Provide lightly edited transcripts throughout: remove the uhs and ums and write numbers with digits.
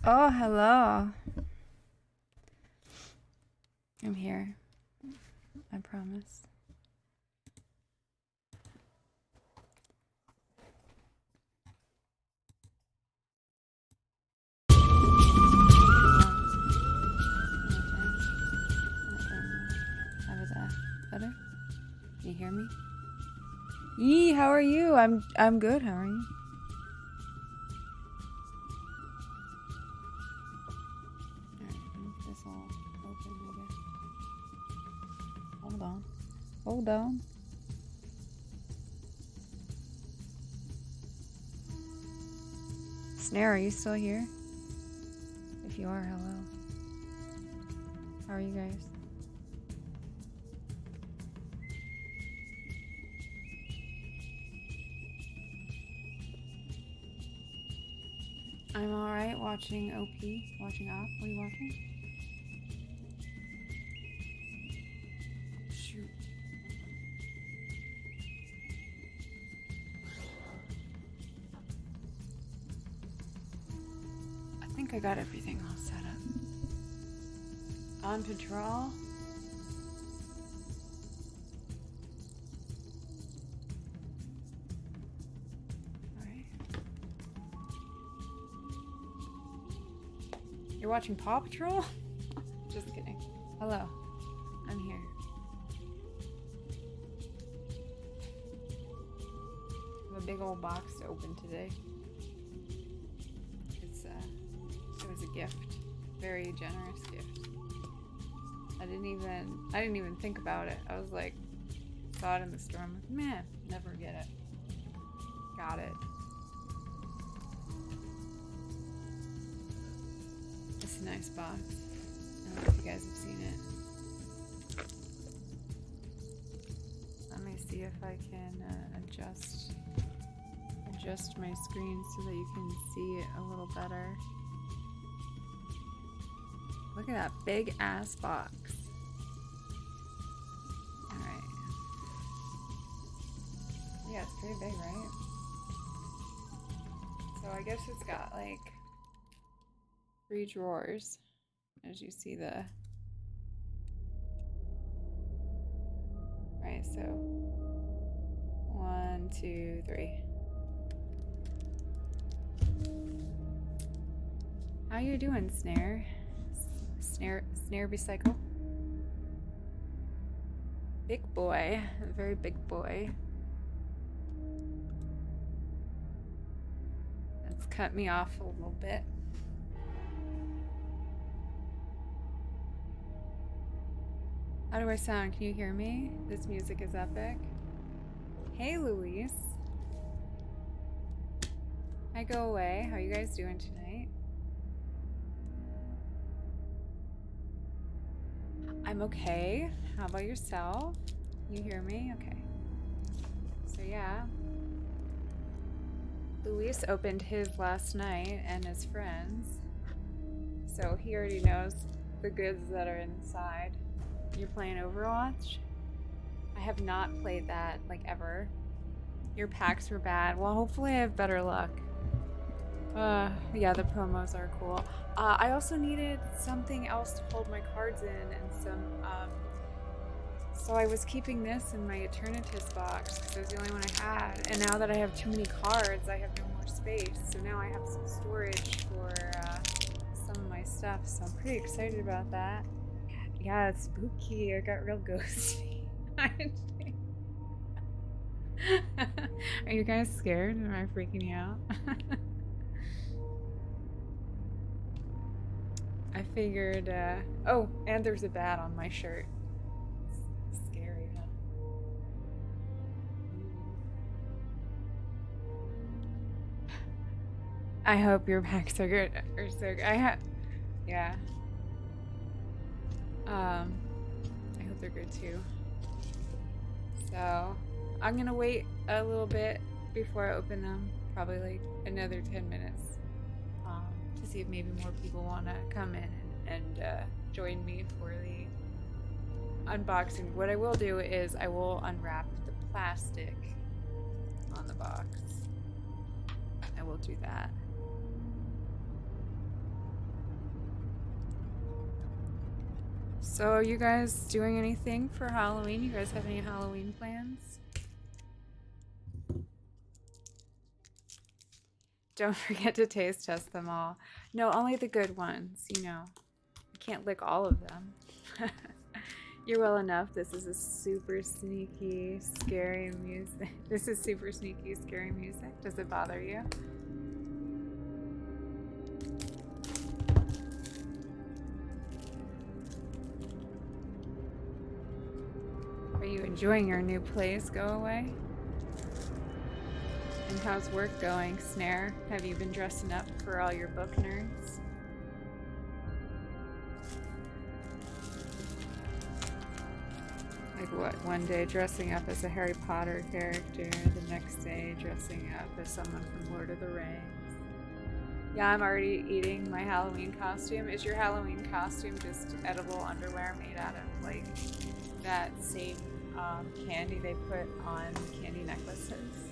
Oh, hello. I'm here. I promise. How was that? Better? Can you hear me? Yee, how are you? I'm good. How are you? Alright, make this all open, I guess. Hold on. Hold on. Snare, are you still here? If you are, hello. How are you guys? I'm alright watching OP. Watching Op. What are you watching? Shoot. I think I got everything all set up. On patrol? Alright. You're watching Paw Patrol? Just kidding. Hello. I'm here. I have a big old box to open today. It was a gift. Very generous gift. I didn't even think about it. I was like, saw it in the store. I'm like, man, never get it. Got it. It's a nice box. I don't know if you guys have seen it. Let me see if I can adjust my screen so that you can see it a little better. Look at that big ass box. Alright. Yeah, it's pretty big, right? So I guess it's got like 3 drawers, as you see the... Right, so 1, 2, 3. How you doing, Snare? Snare Recycle? Big boy, a very big boy. That's cut me off a little bit. How do I sound? Can you hear me? This music is epic. Hey, Luis. Hi, go away. How are you guys doing tonight? I'm okay. How about yourself? You hear me? Okay. So yeah. Luis opened his last night and his friends. So he already knows the goods that are inside. You're playing Overwatch? I have not played that, like, ever. Your packs were bad. Well, hopefully I have better luck. Yeah, the promos are cool. I also needed something else to hold my cards in and some, so I was keeping this in my Eternatus box because it was the only one I had. And now that I have too many cards, I have no more space. So now I have some storage for, some of my stuff. So I'm pretty excited about that. Yeah, it's spooky. I got real ghosty. Are you guys scared? Am I freaking you out? I figured, oh, and there's a bat on my shirt. It's scary, huh? I hope your packs are good. Or so good. Yeah. I hope they're good too. So, I'm gonna wait a little bit before I open them. Probably like another 10 minutes. To see if maybe more people want to come in and join me for the unboxing. What I will do is I will unwrap the plastic on the box. I will do that. So are you guys doing anything for Halloween? You guys have any Halloween plans? Don't forget to taste test them all. No, only the good ones, you know. I can't lick all of them. You're well enough. This is a super sneaky, scary music. This is super sneaky, scary music. Does it bother you? Are you enjoying your new place? Go away. And how's work going, Snare? Have you been dressing up for all your book nerds? Like what? One day dressing up as a Harry Potter character, the next day dressing up as someone from Lord of the Rings. Yeah, I'm already eating my Halloween costume. Is your Halloween costume just edible underwear made out of like that same candy they put on candy necklaces?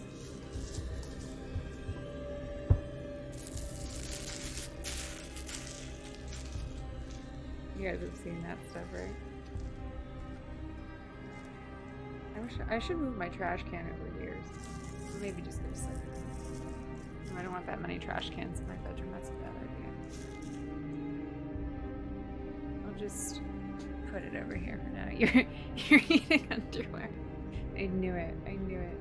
You guys have seen that stuff, right? I should move my trash can over here. Maybe just go sit. I don't want that many trash cans in my bedroom. That's a bad idea. I'll just put it over here for now. You're eating underwear. I knew it. I knew it.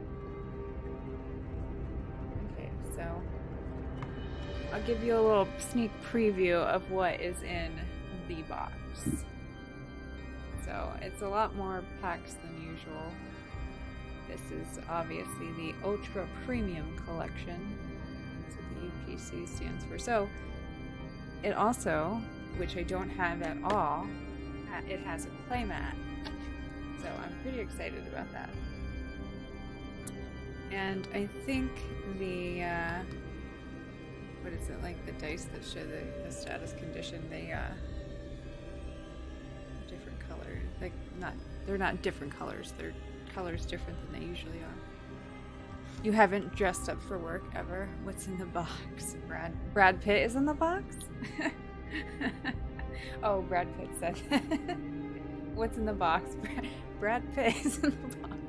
Okay, so I'll give you a little sneak preview of what is in the box. So it's a lot more packs than usual. This is obviously the Ultra Premium Collection. That's what the UPC stands for. So it also, which I don't have at all, it has a playmat. So I'm pretty excited about that. And I think the, what is it, like the dice that show the status condition, they, different color. Like, they're not different colors, they're colors different than they usually are. You haven't dressed up for work ever? What's in the box? Brad Pitt is in the box? Oh, Brad Pitt said. What's in the box? Brad Pitt is in the box.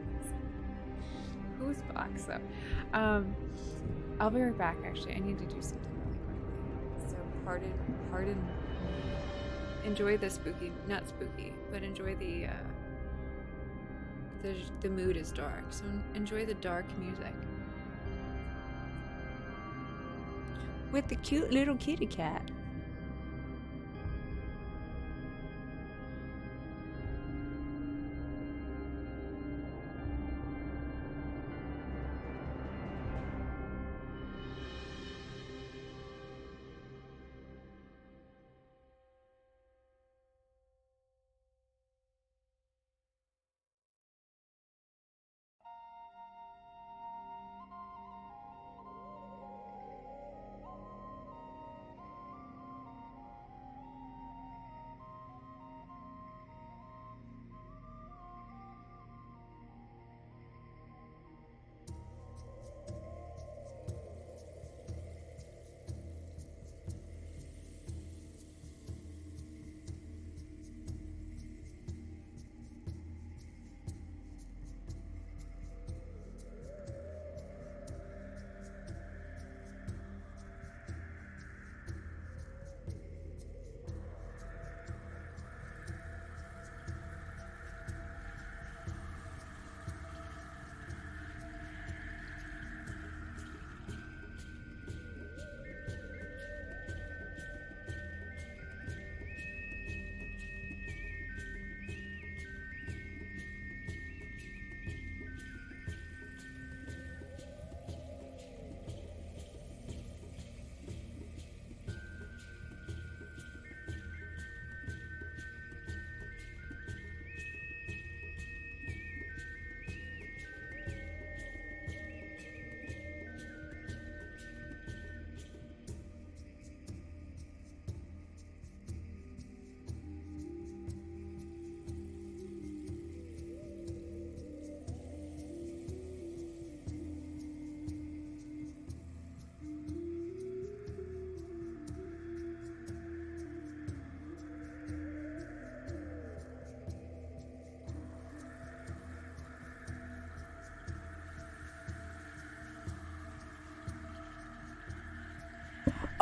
Whose box though? I'll be right back actually. I need to do something really quickly. So pardon. Enjoy the spooky, not spooky, but enjoy the mood is dark, so enjoy the dark music. With the cute little kitty cat.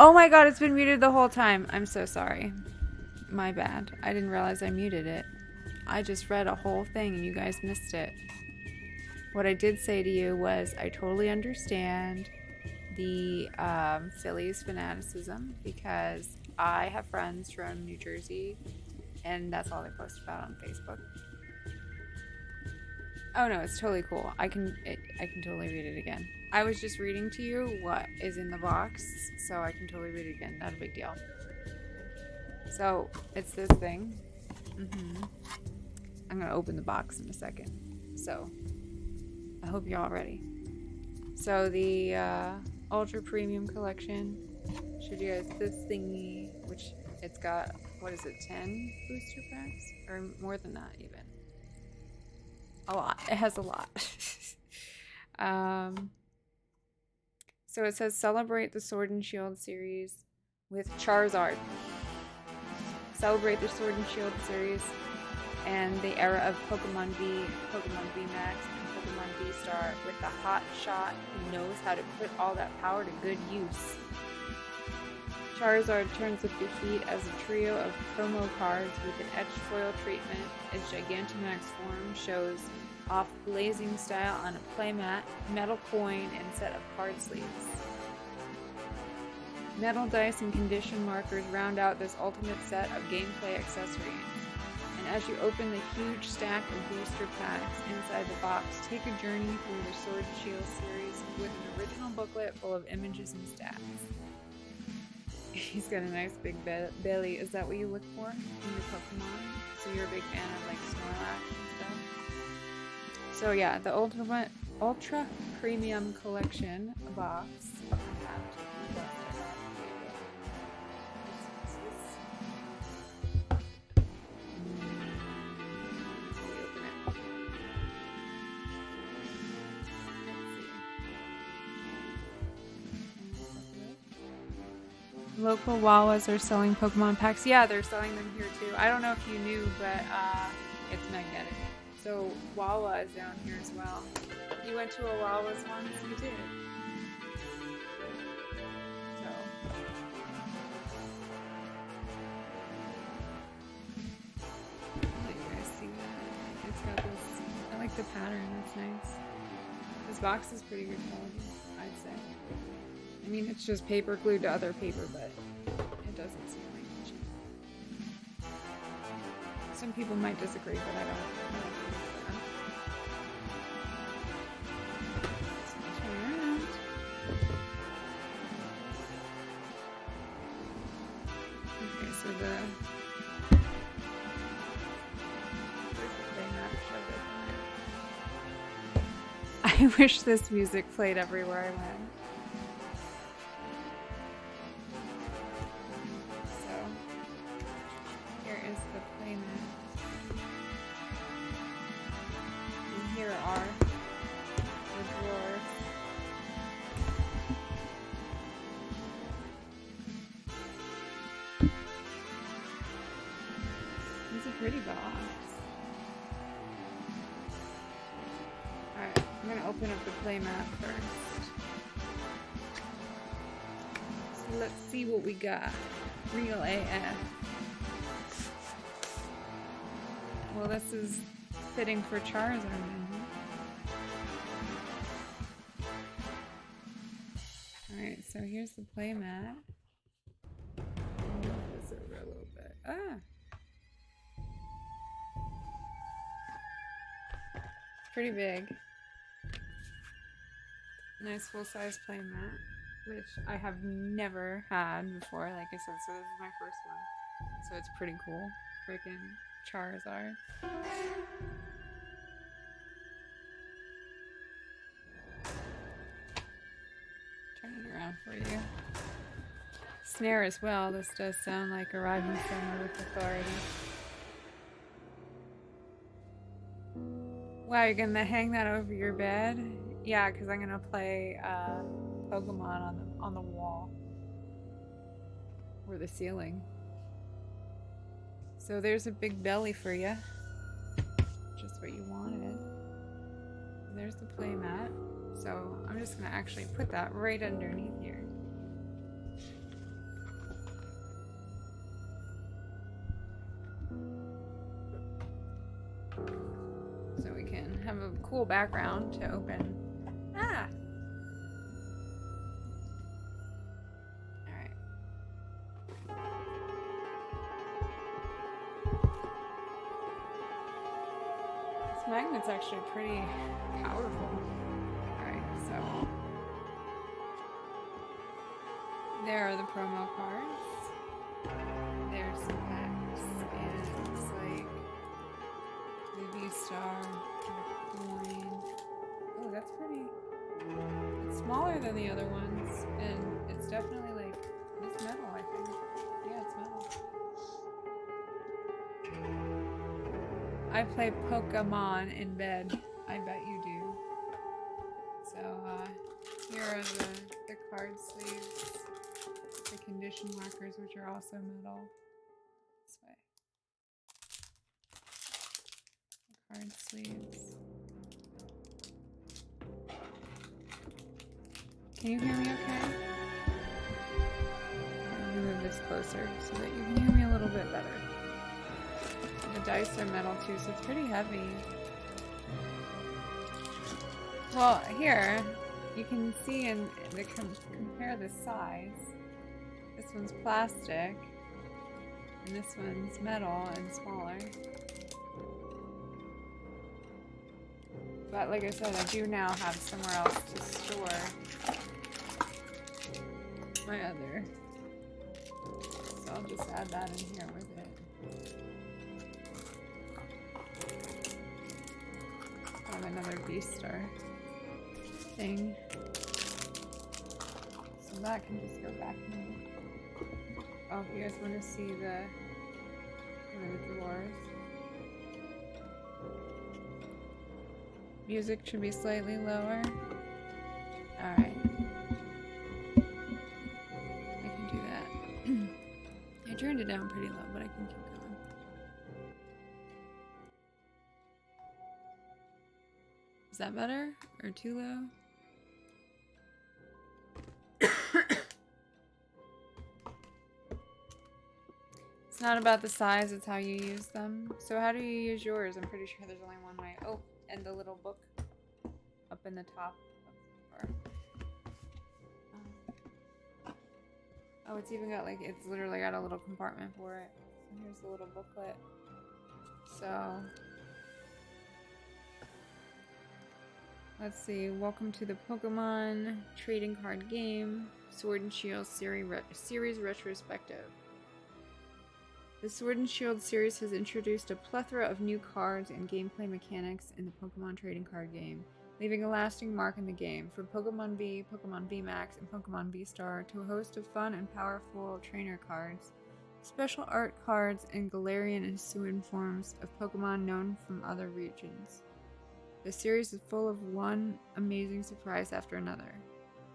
Oh my god, it's been muted the whole time. I'm so sorry. My bad. I didn't realize I muted it. I just read a whole thing and you guys missed it. What I did say to you was I totally understand the Phillies fanaticism because I have friends from New Jersey and that's all they post about on Facebook. Oh no, it's totally cool. I can totally read it again. I was just reading to you what is in the box, so I can totally read it again. Not a big deal. So it's this thing. I'm gonna open the box in a second. So I hope you're all ready. So the Ultra Premium Collection showed you guys this thingy, which it's got, what is it, 10 booster packs? Or more than that even. A lot. It has a lot. So it says celebrate the Sword and Shield series with Charizard. Celebrate the Sword and Shield series and the era of Pokemon V, Pokemon V Max, and Pokemon V Star with the hot shot who knows how to put all that power to good use. Charizard turns up the heat as a trio of promo cards with an etched foil treatment. Its Gigantamax form shows off blazing style on a playmat, metal coin, and set of card sleeves. Metal dice and condition markers round out this ultimate set of gameplay accessories. And as you open the huge stack of booster packs inside the box, take a journey through the Sword and Shield series with an original booklet full of images and stats. He's got a nice big belly. Is that what you look for in your Pokemon? So you're a big fan of like Snorlax and stuff? So yeah, the Ultra Premium Collection box. Local Wawas are selling Pokemon packs. Yeah, they're selling them here too. I don't know if you knew, but it's magnetic. So Wawa is down here as well. You went to a Wawa's once? You did. So. I'll let you guys see that. It's got this, I like the pattern, it's nice. This box is pretty good quality, I'd say. I mean, it's just paper glued to other paper, but it doesn't seem like cheap. Some people might disagree, but I don't think so. So turn around. Okay, so I wish this music played everywhere I went. Pretty box. Alright, I'm gonna open up the playmat first. So let's see what we got. Real AF. Well, this is fitting for Charizard. Alright, so here's the playmat. Move this over a little bit. Ah! Pretty big. Nice full-size playmat, which I have never had before, like I said, so this is my first one. So it's pretty cool. Freaking Charizard. Turn it around for you. Snare as well. This does sound like arriving somewhere with authority. Wow, you're gonna hang that over your bed? Yeah, because I'm gonna play Pokemon on the wall or the ceiling. So there's a big belly for you, just what you wanted. There's the playmat. So I'm just gonna actually put that right underneath here. have a cool background to open. Ah! Alright. This magnet's actually pretty powerful. Alright, so there are the promo cards. There's some packs, and it looks like the V-Star, coin. Oh, that's pretty. It's smaller than the other ones, and it's definitely like, it's metal, I think. Yeah, it's metal. I play Pokemon in bed. I bet you do. So, here are the card sleeves. The condition markers, which are also metal. This way. The card sleeves. Can you hear me okay? I'm gonna move this closer so that you can hear me a little bit better. The dice are metal too, so it's pretty heavy. Well, here you can see in the compare the size. This one's plastic, and this one's metal and smaller. But like I said, I do now have somewhere else to store my other. So I'll just add that in here with it. I have another V-Star thing. So that can just go back in. Oh, if you guys want to see the one of the drawers. Music should be slightly lower. Alright. I can do that. I turned it down pretty low, but I can keep going. Is that better? Or too low? It's not about the size, it's how you use them. So how do you use yours? I'm pretty sure there's only one way. Oh, and the little book up in the top of the drawer. Oh, it's even got like, it's literally got a little compartment for it. So here's the little booklet. So, let's see. Welcome to the Pokemon trading card game Sword and Shield series retrospective. The Sword and Shield series has introduced a plethora of new cards and gameplay mechanics in the Pokemon trading card game, leaving a lasting mark in the game. From Pokemon V, Pokemon VMAX, and Pokemon V-Star to a host of fun and powerful trainer cards, special art cards, and Galarian and Hisuian forms of Pokemon known from other regions. The series is full of one amazing surprise after another.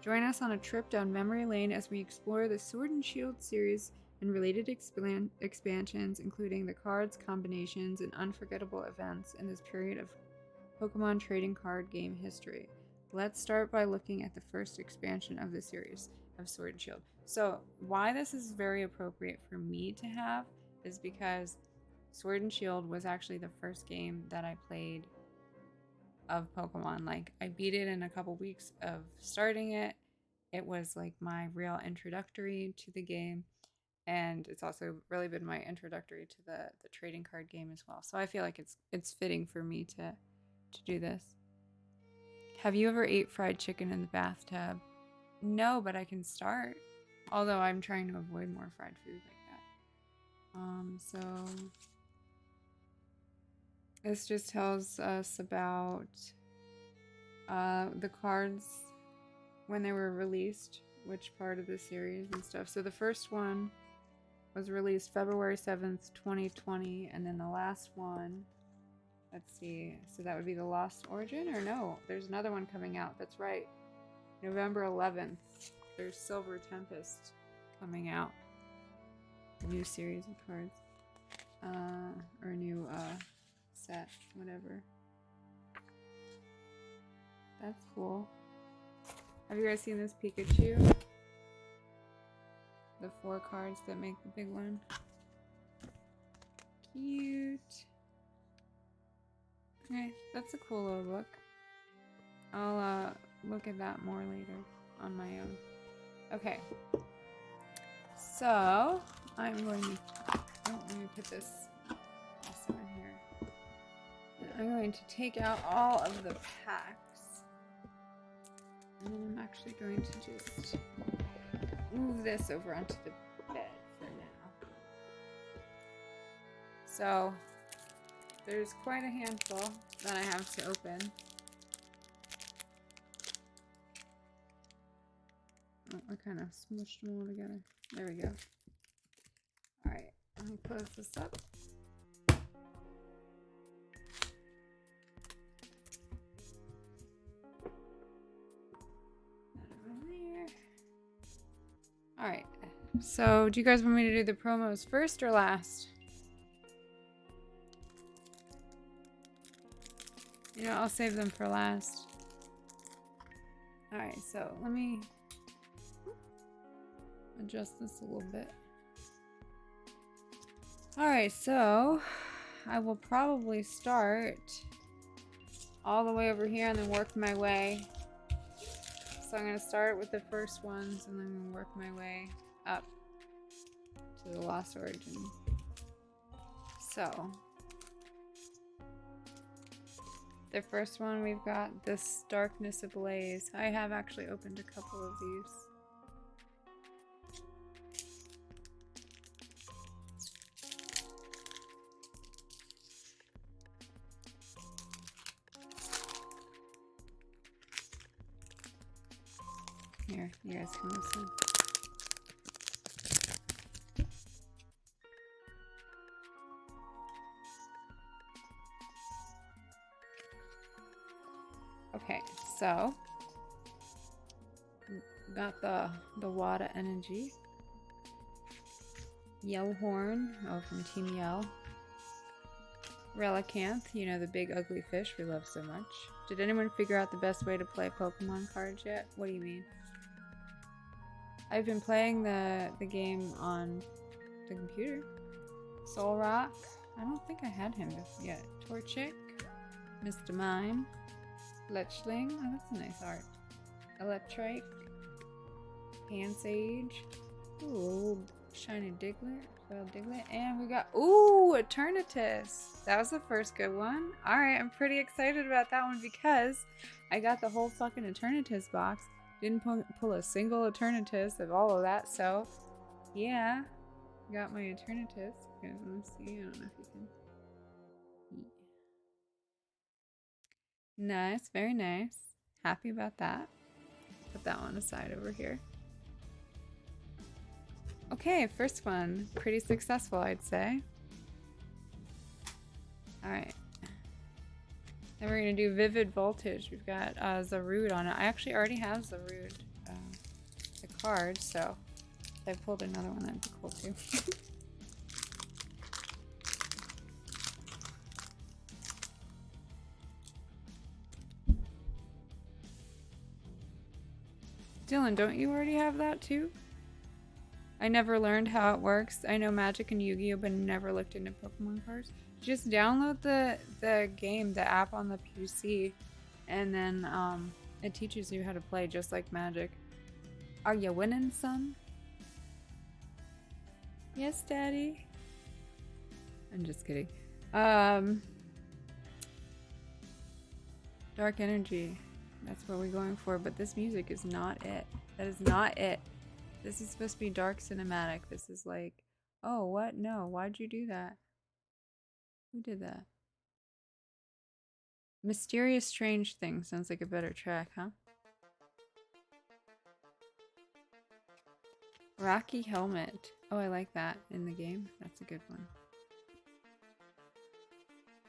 Join us on a trip down memory lane as we explore the Sword and Shield series and related expansions, including the cards, combinations, and unforgettable events in this period of Pokemon trading card game history. Let's start by looking at the first expansion of the series of Sword and Shield. So why this is very appropriate for me to have is because Sword and Shield was actually the first game that I played of Pokemon. Like, I beat it in a couple weeks of starting it. It was like my real introductory to the game. And it's also really been my introductory to the trading card game as well. So I feel like it's fitting for me to do this. Have you ever ate fried chicken in the bathtub? No, but I can start. Although I'm trying to avoid more fried food like that. So this just tells us about the cards when they were released, which part of the series and stuff. So the first one was released February 7th, 2020, and then the last one, let's see, so that would be the Lost Origin, or no, there's another one coming out, that's right, November 11th, there's Silver Tempest coming out, a new series of cards, or a new set, whatever. That's cool. Have you guys seen this Pikachu? The 4 cards that make the big one. Cute. Okay, That's a cool little book. I'll look at that more later on my own. Okay. So I'm going to let me put this also in here. And I'm going to take out all of the packs. And then I'm actually going to just move this over onto the bed for now. So there's quite a handful that I have to open. Oh, I kind of smushed them all together. There we go. Alright, let me close this up. Alright, so do you guys want me to do the promos first or last? You know, I'll save them for last. Alright, so let me adjust this a little bit. Alright, so I will probably start all the way over here and then work my way. So I'm going to start with the first ones and then work my way up to the Lost Origin. So the first one, we've got this Darkness Ablaze. I have actually opened a couple of these. Here, you guys can listen. Okay, so got the water energy. Yellowhorn, oh, from Team Yell. Relicanth, you know, the big ugly fish we love so much. Did anyone figure out the best way to play Pokemon cards yet? What do you mean? I've been playing the game on the computer. Solrock. I don't think I had him yet. Torchic. Mr. Mime. Fletchling. Oh, that's a nice art. Electrike. Pansage. Ooh, shiny Diglett. Well, Diglett. And we got, ooh, Eternatus. That was the first good one. Alright, I'm pretty excited about that one because I got the whole fucking Eternatus box. Didn't pull a single Eternatus of all of that, so yeah. Got my Eternatus. You guys want to see? I don't know if you can. Nice, very nice. Happy about that. Put that one aside over here. Okay, first one. Pretty successful, I'd say. Alright. Then we're going to do Vivid Voltage. We've got Zarude on it. I actually already have Zarude, the card, so if I pulled another one, that'd be cool too. Dylan, don't you already have that too? I never learned how it works. I know Magic and Yu-Gi-Oh, but never looked into Pokemon cards. Just download the game, the app on the PC, and then it teaches you how to play just like Magic. Are you winning, son? Yes, Daddy. I'm just kidding. Dark Energy. That's what we're going for, but this music is not it. That is not it. This is supposed to be dark cinematic. This is like, oh, what? No, why'd you do that? Who did that? Mysterious Strange Thing sounds like a better track, huh? Rocky Helmet. Oh, I like that in the game. That's a good one.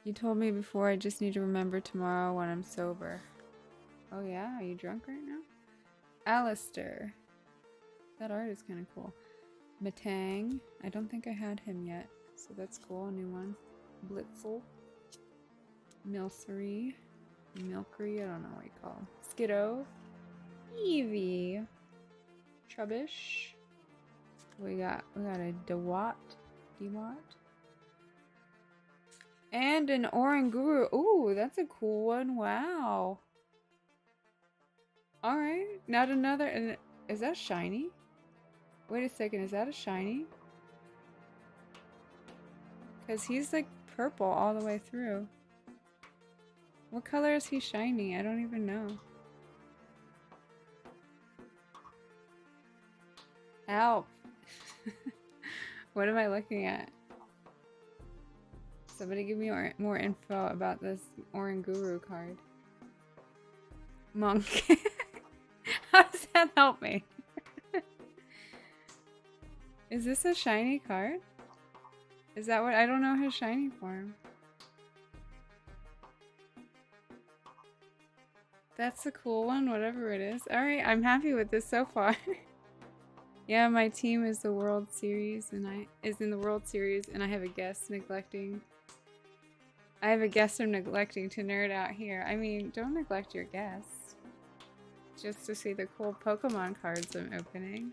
You told me before, I just need to remember tomorrow when I'm sober. Oh yeah? Are you drunk right now? Alistair. That art is kind of cool. Matang. I don't think I had him yet, so that's cool. A new one. Blitzel. Milcery. Milcery. I don't know what you call him. Skiddo. Eevee. Trubbish. We got a Dewott. And an Oranguru. Ooh, that's a cool one. Wow. Alright. Not another. And is that shiny? Wait a second. Is that a shiny? Because he's like purple all the way through. What color is he shiny? I don't even know. Help. What am I looking at? Somebody give me more info about this Oranguru card. Monk. How does that help me? Is this a shiny card? Is that what? I don't know his shiny form. That's a cool one, whatever it is. Alright, I'm happy with this so far. Yeah, my team is the World Series and is in the World Series and I have a guest neglecting. I have a guest I'm neglecting to nerd out here. I mean, don't neglect your guests. Just to see the cool Pokemon cards I'm opening.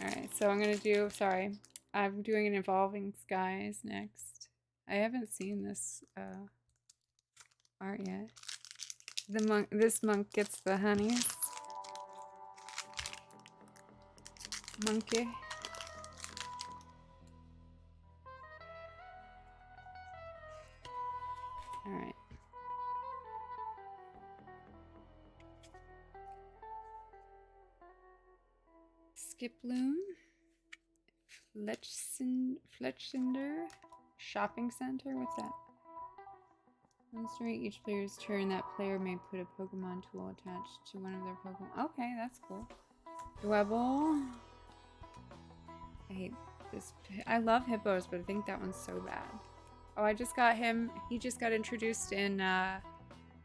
Alright, so I'm gonna do, sorry, I'm doing an Evolving Skies next. I haven't seen this art yet. This monk gets the honeys. Monkey. Alright. Skiploom. Fletchinder. Shopping Center? What's that? Once during each player's turn, that player may put a Pokemon tool attached to one of their Pokemon. Okay, that's cool. Dwebble. I hate this. I love hippos, but I think that one's so bad. Oh, I just got him. He just got introduced in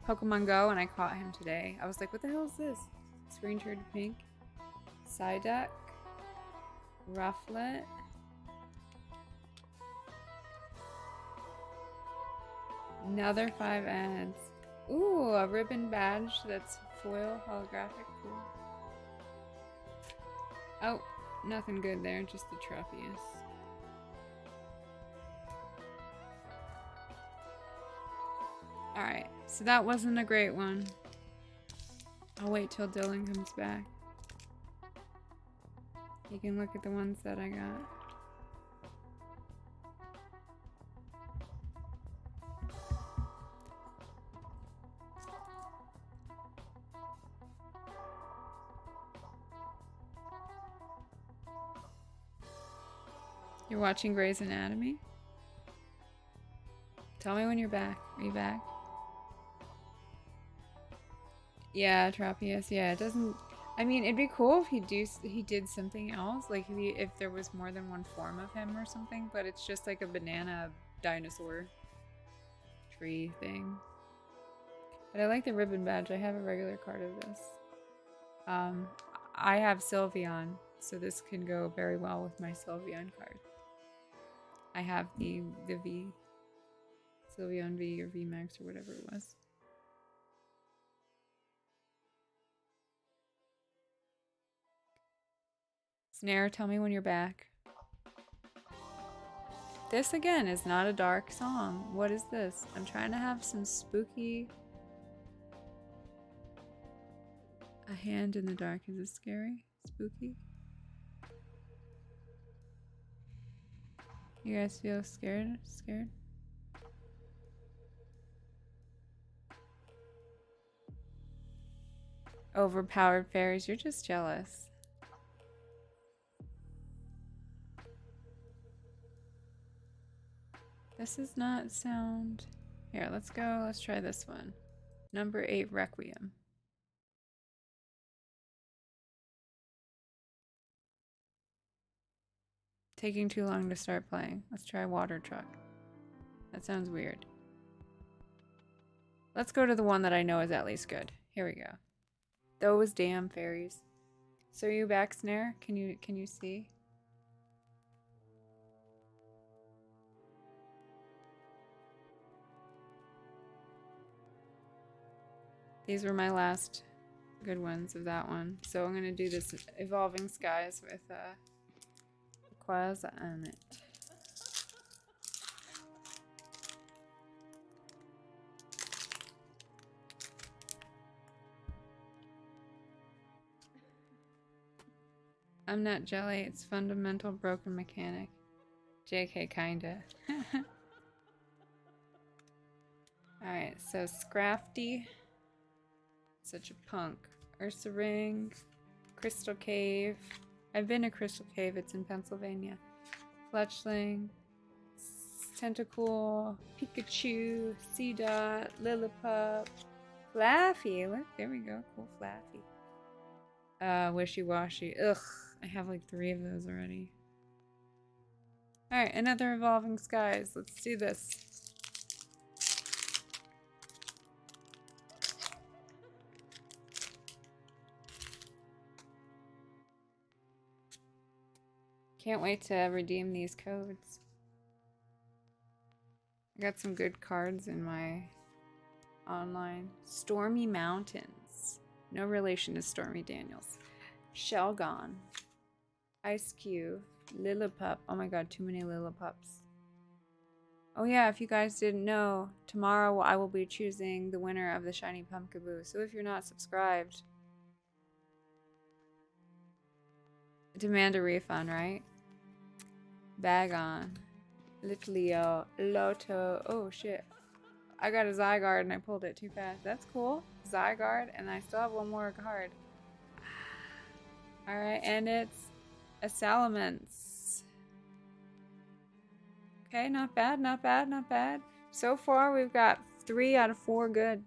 Pokemon Go, and I caught him today. I was like, what the hell is this? Screen turned pink. Psyduck. Rufflet. Another 5 ads. Ooh, a ribbon badge that's foil holographic. Cool. Oh, nothing good there, just the Tropius. Alright, so that wasn't a great one. I'll wait till Dylan comes back. You can look at the ones that I got. You're watching Grey's Anatomy? Tell me when you're back. Are you back? Yeah, Tropius. Yeah, it doesn't... I mean, it'd be cool if he did something else. Like, if there was more than one form of him or something. But it's just like a banana dinosaur tree thing. But I like the ribbon badge. I have a regular card of this. I have Sylveon, so this can go very well with my Sylveon card. I have the V. Sylveon V or VMAX or whatever it was. Snare, tell me when you're back. This again is not a dark song. What is this? I'm trying to have some spooky... A hand in the dark. Is this scary? Spooky? You guys feel scared? Scared? Overpowered fairies. You're just jealous. This does not sound... Here, let's go. Let's try this one. Number 8, Requiem. Taking too long to start playing. Let's try Water Truck. That sounds weird. Let's go to the one that I know is at least good. Here we go. Those damn fairies. So are you back, Snare? Can you see? These were my last good ones of that one. So I'm going to do this Evolving Skies with Quaz on it. I'm not jelly, it's fundamental broken mechanic. JK, kinda. Alright, so Scrafty. Such a punk. Ursa Ring. Crystal Cave. I've been to Crystal Cave, it's in Pennsylvania. Fletchling. Tentacool. Pikachu. Seedot. Lillipup. Flaffy. Look, there we go. Cool Flaffy. Wishy Washy. Ugh, I have like 3 of those already. Alright, another Evolving Skies. Let's do this. Can't wait to redeem these codes. I got some good cards in my online. Stormy Mountains. No relation to Stormy Daniels. Shelgon. Ice Cube. Lillipup. Oh my god, too many Lillipups. Oh yeah, if you guys didn't know, tomorrow I will be choosing the winner of the Shiny Pumpkaboo. So if you're not subscribed, demand a refund, right? Bagon. Litleo. Loto. Oh shit. I got a Zygarde and I pulled it too fast. That's cool. Zygarde, and I still have one more card. Alright, and it's a Salamence. Okay, not bad, not bad, not bad. So far, we've got 3 out of 4 good.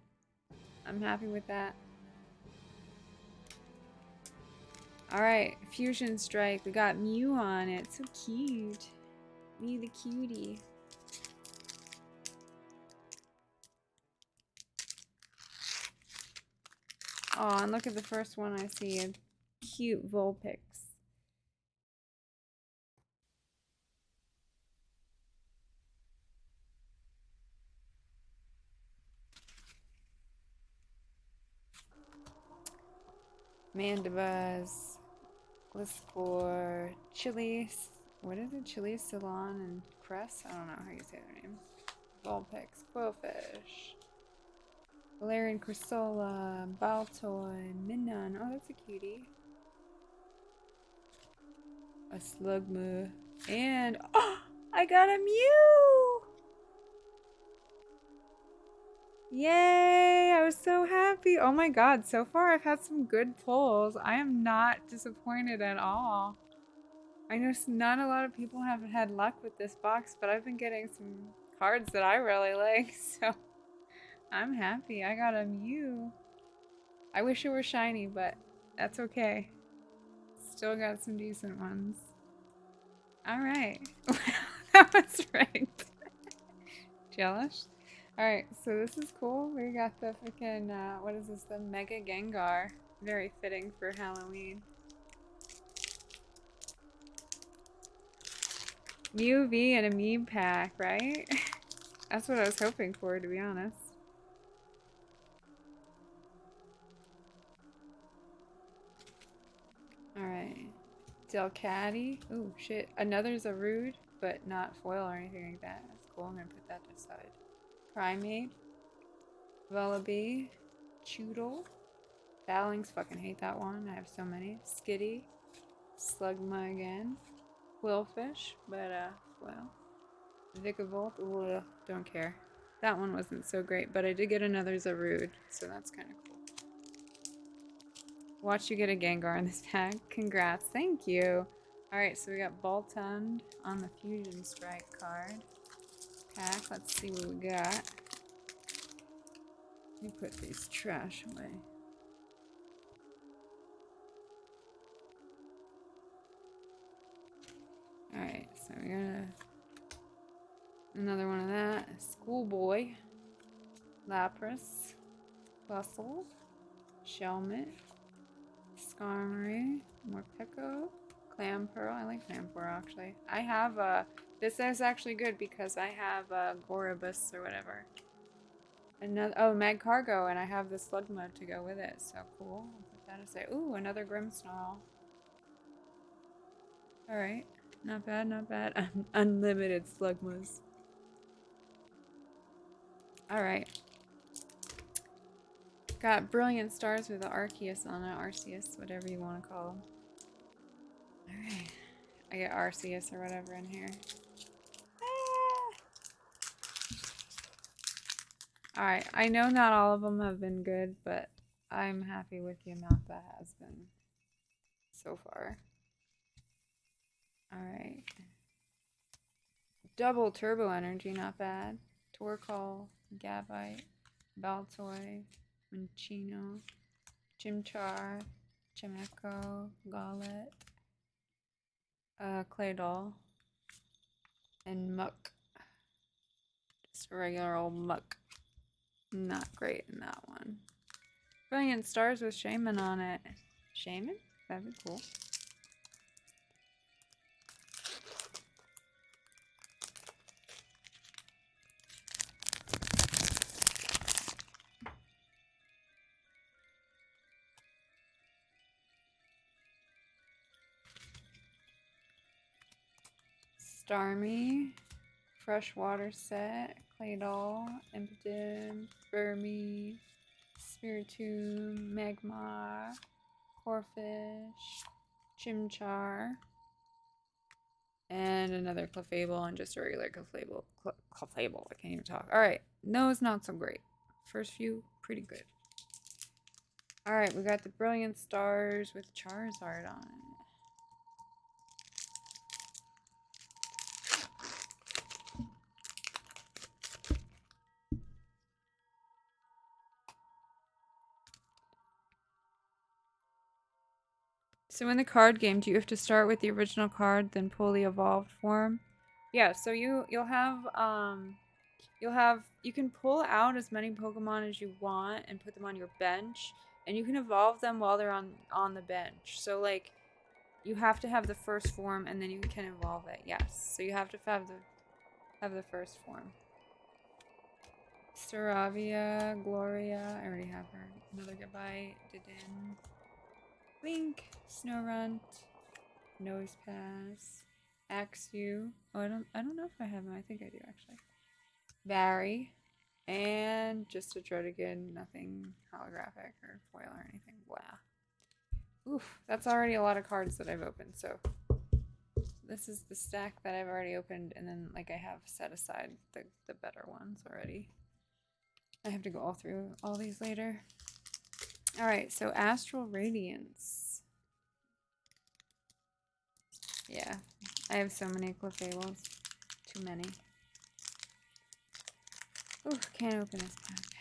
I'm happy with that. Alright, Fusion Strike. We got Mew on it. So cute. Me the cutie. Oh, and look at the first one I see. A cute Vulpix. Mandibuzz. Gliscor. Chili. What is it? Chili, Ceylon, and Cress? I don't know how you say their names. Vulpix. Quillfish. Valerian Cressola, Baltoy, Minun. Oh, that's a cutie. A Slugma. And, oh, I got a Mew! Yay! I was so happy. Oh my god, so far I've had some good pulls. I am not disappointed at all. I know not a lot of people have had luck with this box, but I've been getting some cards that I really like, so I'm happy. I got a Mew. I wish it were shiny, but that's okay. Still got some decent ones. Alright. That was right. Jealous? Alright, so this is cool. We got the freaking, what is this? The Mega Gengar. Very fitting for Halloween. Mew V and a meme pack, right? That's what I was hoping for, to be honest. Alright. Delcatty. Oh, shit. Another Zarude, but not foil or anything like that. That's cool. I'm gonna put that aside. Primeape. Vullaby. Choodle. Ballings. Fucking hate that one. I have so many. Skitty. Slugma again. Quillfish, but, well. Vikavolt. Ugh, don't care. That one wasn't so great, but I did get another Zarude, so that's kind of cool. Watch you get a Gengar in this pack. Congrats. Thank you. Alright, so we got Boltund on the Fusion Strike card. Pack. Let's see what we got. Let me put these trash away. Alright, so we got another one of that. Schoolboy. Lapras. Bustle. Shelmet. Skarmory. Morpeko. Clamperl. I like Clamperl actually. I have this is actually good because I have Gorobus or whatever. Another Magcargo, and I have the Slugma to go with it. So cool. I'll bad to say. Ooh, another Grimmsnarl. Alright. Not bad, not bad. Unlimited Slugmas. Alright. Got Brilliant Stars with the Arceus on it. Arceus, whatever you want to call them. Alright. I get Arceus or whatever in here. Alright, I know not all of them have been good, but I'm happy with the amount that has been so far. Alright. Double Turbo Energy, not bad. Torkoal, Gabite, Baltoy, Minccino, Chimchar, Chimecho, Golett, Claydol, and Muck. Just a regular old Muck. Not great in that one. Brilliant Stars with Shaman on it. Shaman? That'd be cool. Starmie, Freshwater Set, Claydol, Impidimp, Burmy, Spiritomb, Magmar, Corphish, Chimchar, and another Clefable, and just a regular Clefable. Clefable, I can't even talk. Alright, those not so great. First few, pretty good. Alright, we got the Brilliant Stars with Charizard on it. So in the card game, do you have to start with the original card, then pull the evolved form? Yeah, so you can pull out as many Pokemon as you want and put them on your bench, and you can evolve them while they're on the bench. So like you have to have the first form and then you can evolve it. Yes. So you have to have the first form. Staravia, Gloria, I already have her. Another Goodbye, Didin. Blink, Snorunt, Nosepass, Axew. Oh, I don't know if I have him. I think I do actually. Barry, and just a Druddigon, nothing holographic or foil or anything. Blah. Oof, that's already a lot of cards that I've opened. So this is the stack that I've already opened, and then like I have set aside the better ones already. I have to go all through all these later. Alright, so Astral Radiance. Yeah, I have so many Clefaibles. Too many. Ooh, can't open this pack.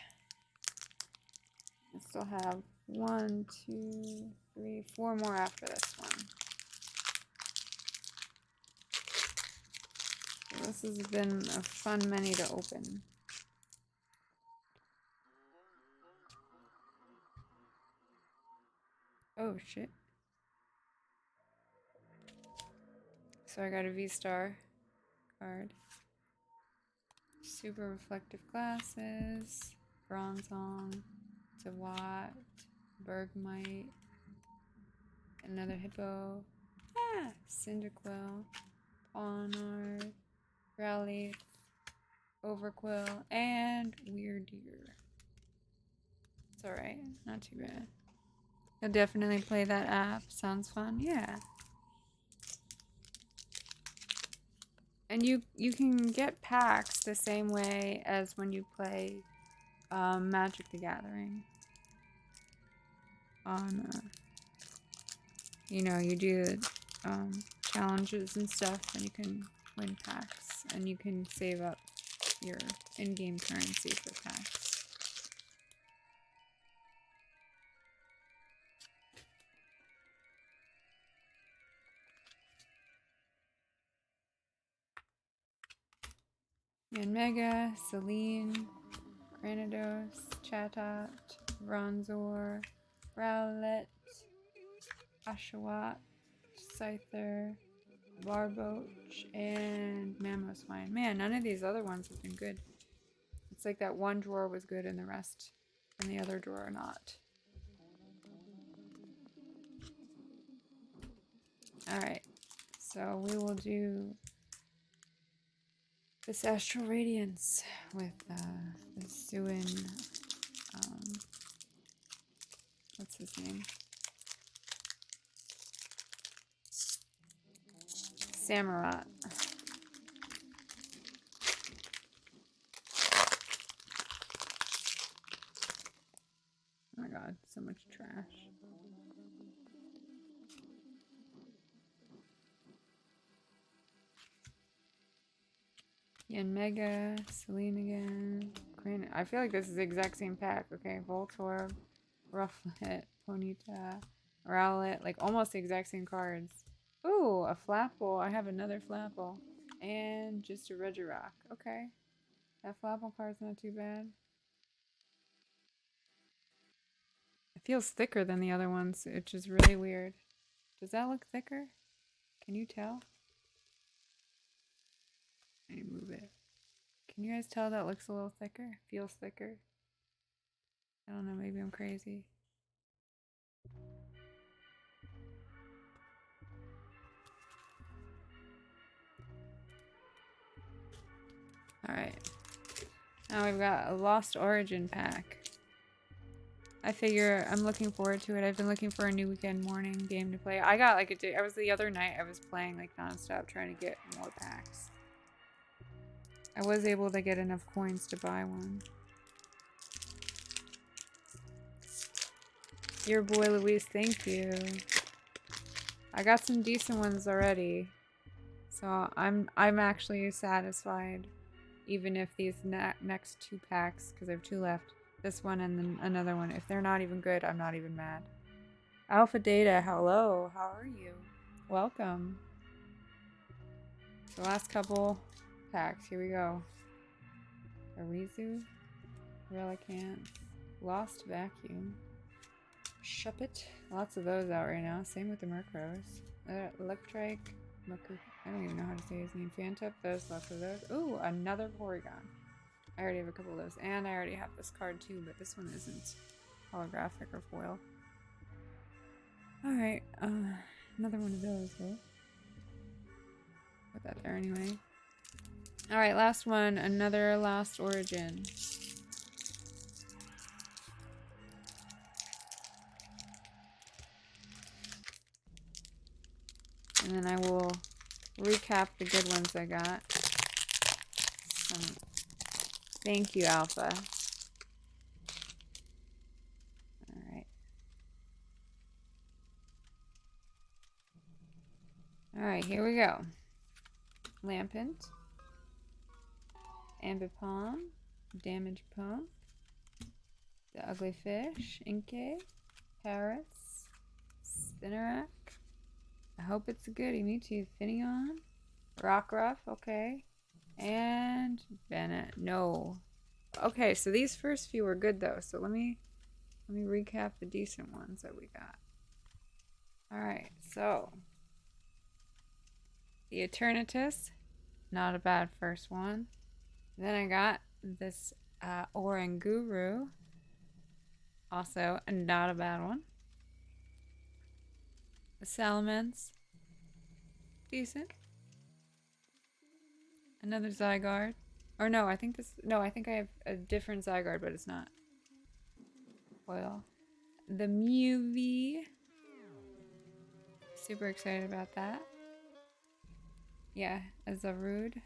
I still have 1, 2, 3, 4 more after this one. So this has been a fun many to open. Oh shit. So I got a V-Star card. Super Reflective Glasses, Bronzong, Dewott, Bergmite, another Hippo, Cyndaquil, Pawniard, Rowlet, Overquill, and Weirdeer. It's alright, not too bad. I'll definitely play that app. Sounds fun. Yeah. And you can get packs the same way as when you play Magic the Gathering. On you know, you do challenges and stuff, and you can win packs, and you can save up your in-game currency for packs. Mega, Celine, Granados, Chatot, Bronzor, Rowlet, Oshawott, Scyther, Barboach, and Mamoswine. Man, none of these other ones have been good. It's like that one drawer was good and the rest and the other drawer not. Alright, so we will do this Astral Radiance with the Suin, what's his name? Samurott. Oh my god, so much trash. Mega, Celine again. Granite. I feel like this is the exact same pack. Okay, Voltorb, Rufflet, Ponyta, Rowlet. Like almost the exact same cards. Ooh, a Flapple. I have another Flapple. And just a Regirock. Okay. That Flapple card's not too bad. It feels thicker than the other ones, which is really weird. Does that look thicker? Can you tell? Let me move it. Can you guys tell that looks a little thicker? Feels thicker? I don't know, maybe I'm crazy. Alright. Now we've got a Lost Origin pack. I figure I'm looking forward to it. I've been looking for a new weekend morning game to play. I got like a day. I was the other night, I was playing like nonstop trying to get more packs. I was able to get enough coins to buy one. Your boy Luis, thank you. I got some decent ones already. So I'm actually satisfied. Even if these next two packs, because I have two left, this one and then another one, if they're not even good, I'm not even mad. Alpha Data, hello, how are you? Welcome. So last couple packs, here we go. Arizu, Relicanth, Lost Vacuum, Shuppet, lots of those out right now, same with the Murkrows. Electrike, I don't even know how to say his name. Fantip, there's lots of those. Ooh, another Porygon. I already have a couple of those. And I already have this card too, but this one isn't holographic or foil. Alright, another one of those though. Put that there anyway. Alright, last one. Another Lost Origin. And then I will recap the good ones I got. Thank you, Alpha. Alright. Alright, here we go. Lampent. Ambipom. Damage Pump. The Ugly Fish. Inkay. Paris. Spinarak. I hope it's a goodie. Mewtwo. Finneon. Rockruff. Okay. And Bennett. No. Okay, so these first few were good though. So let me recap the decent ones that we got. Alright, so the Eternatus, not a bad first one. Then I got this Oranguru, also not a bad one. The Salamence, decent. Another Zygarde. Or no, I think I have a different Zygarde, but it's not. Well, the Mewtwo. Super excited about that. Yeah, a Zarude.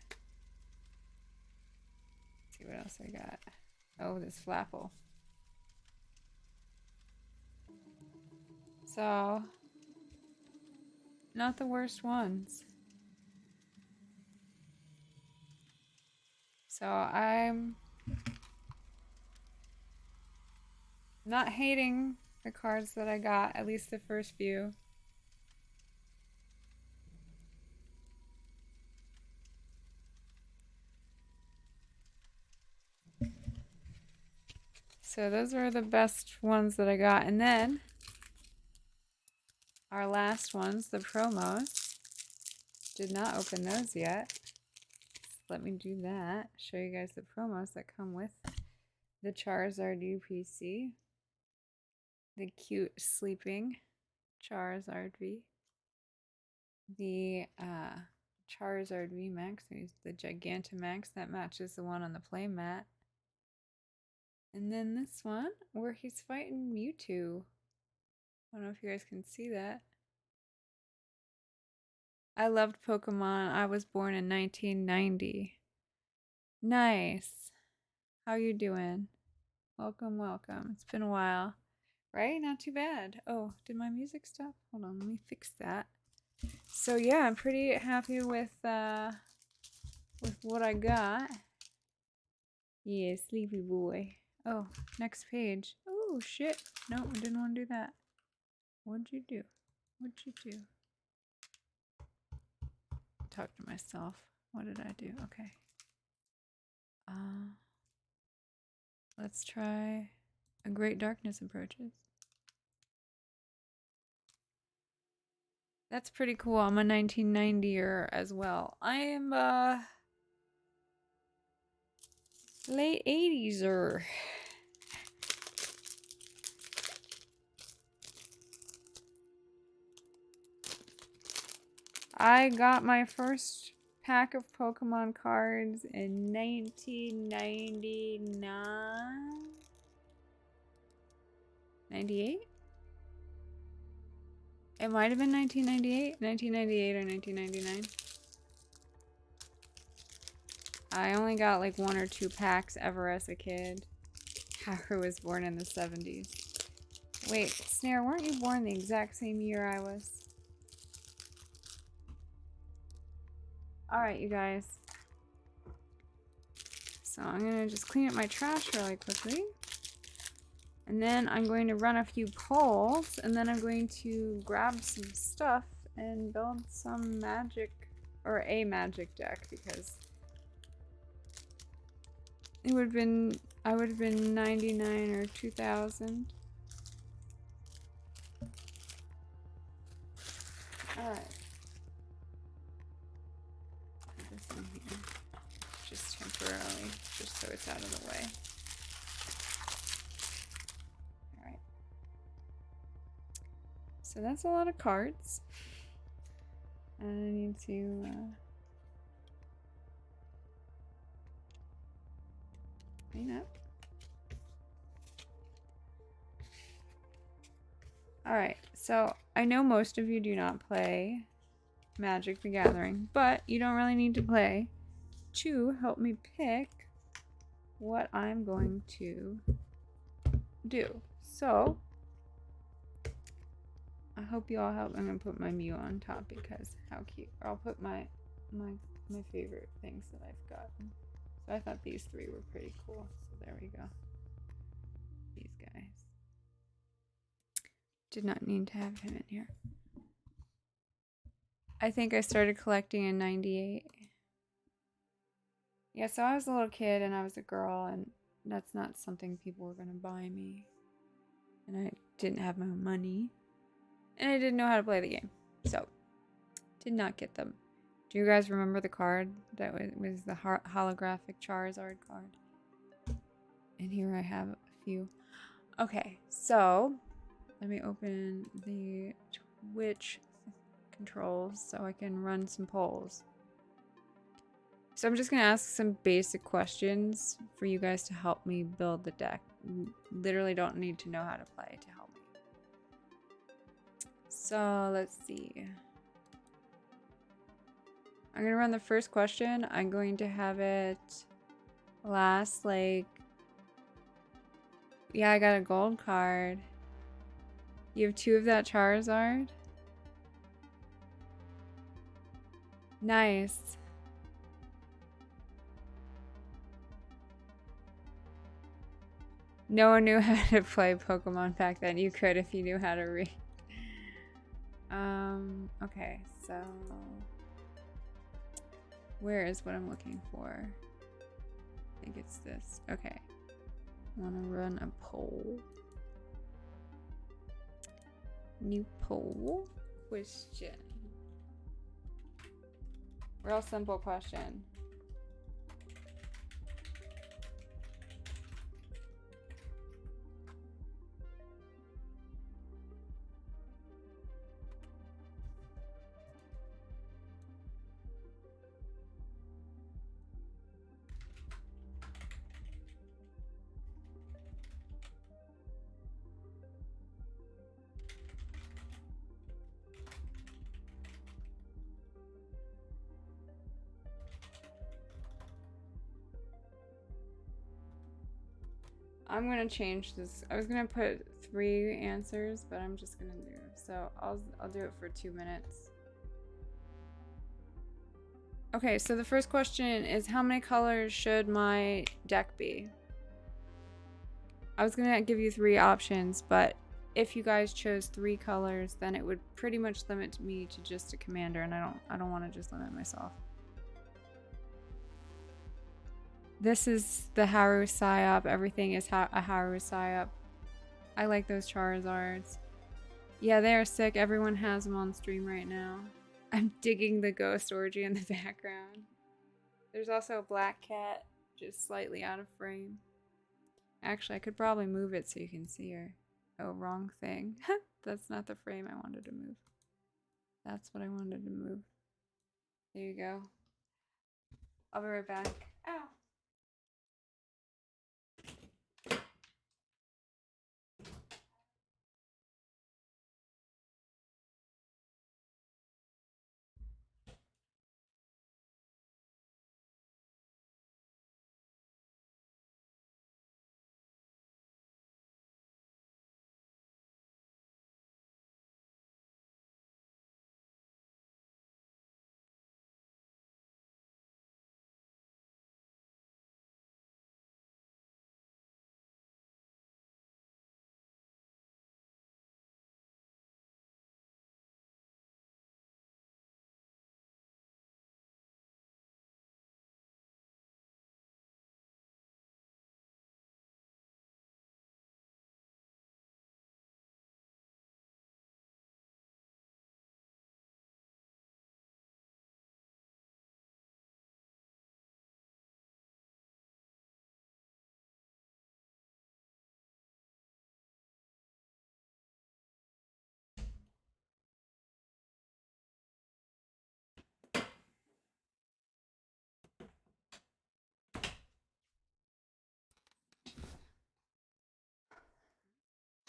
Let's see what else I got. Oh, this Flapple. So, not the worst ones. So I'm not hating the cards that I got, at least the first few. So those were the best ones that I got. And then our last ones, the promos. Did not open those yet. Let me do that. Show you guys the promos that come with the Charizard UPC. The cute sleeping Charizard V. the Charizard VMAX. There's the Gigantamax that matches the one on the play mat. And then this one where he's fighting Mewtwo. I don't know if you guys can see that. I loved Pokemon. I was born in 1990. Nice. How you doing? Welcome, welcome. It's been a while. Right? Not too bad. Oh, did my music stop? Hold on, let me fix that. So yeah, I'm pretty happy with what I got. Yeah, sleepy boy. Oh, next page. Oh shit. No, I didn't want to do that. What'd you do? What'd you do? Talk to myself. What did I do? Okay. Let's try A Great Darkness Approaches. That's pretty cool. I'm a 1990er as well. I am late 80s-er. I got my first pack of Pokemon cards in 1999? 98? It might have been 1998, 1998 or 1999. I only got like 1 or 2 packs ever as a kid. Haru was born in the 70s. Wait, Snare, weren't you born the exact same year I was? Alright, you guys. So I'm going to just clean up my trash really quickly. And then I'm going to run a few polls. And then I'm going to grab some stuff and build some magic, or a magic deck, because it would have been, I would have been 99 or 2000. Alright. Put this in here. Just temporarily, just so it's out of the way. Alright. So that's a lot of cards. I need to clean up. Alright, so I know most of you do not play Magic the Gathering, but you don't really need to play to help me pick what I'm going to do. So, I hope you all help. I'm going to put my Mew on top because how cute. Or I'll put my favorite things that I've gotten. So I thought these 3 were pretty cool. So there we go. These guys. Did not need to have him in here. I think I started collecting in 98. Yeah, so I was a little kid and I was a girl, and that's not something people were going to buy me. And I didn't have my own money. And I didn't know how to play the game. So, did not get them. Do you guys remember the card that was the holographic Charizard card? And here I have a few. Okay, so let me open the Twitch controls so I can run some polls. So I'm just going to ask some basic questions for you guys to help me build the deck. You literally don't need to know how to play to help me. So let's see. I'm going to run the first question. I'm going to have it last like... Yeah, I got a gold card. You have 2 of that Charizard? Nice. No one knew how to play Pokemon back then. You could if you knew how to read. Okay, so where is what I'm looking for? I think it's this. Okay. I want to run a poll. New poll question. Real simple question. I'm gonna change this. I was gonna put 3 answers, but I'm just gonna do. So I'll do it for 2 minutes. Okay, so the first question is how many colors should my deck be? I was gonna give you 3 options, but if you guys chose 3 colors, then it would pretty much limit me to just a commander, and I don't want to just limit myself. This is the Haru Psyop. Everything is a Haru Psyop. I like those Charizards. Yeah, they are sick. Everyone has them on stream right now. I'm digging the ghost orgy in the background. There's also a black cat, just slightly out of frame. Actually, I could probably move it so you can see her. Oh, wrong thing. That's not the frame I wanted to move. That's what I wanted to move. There you go. I'll be right back. Ow.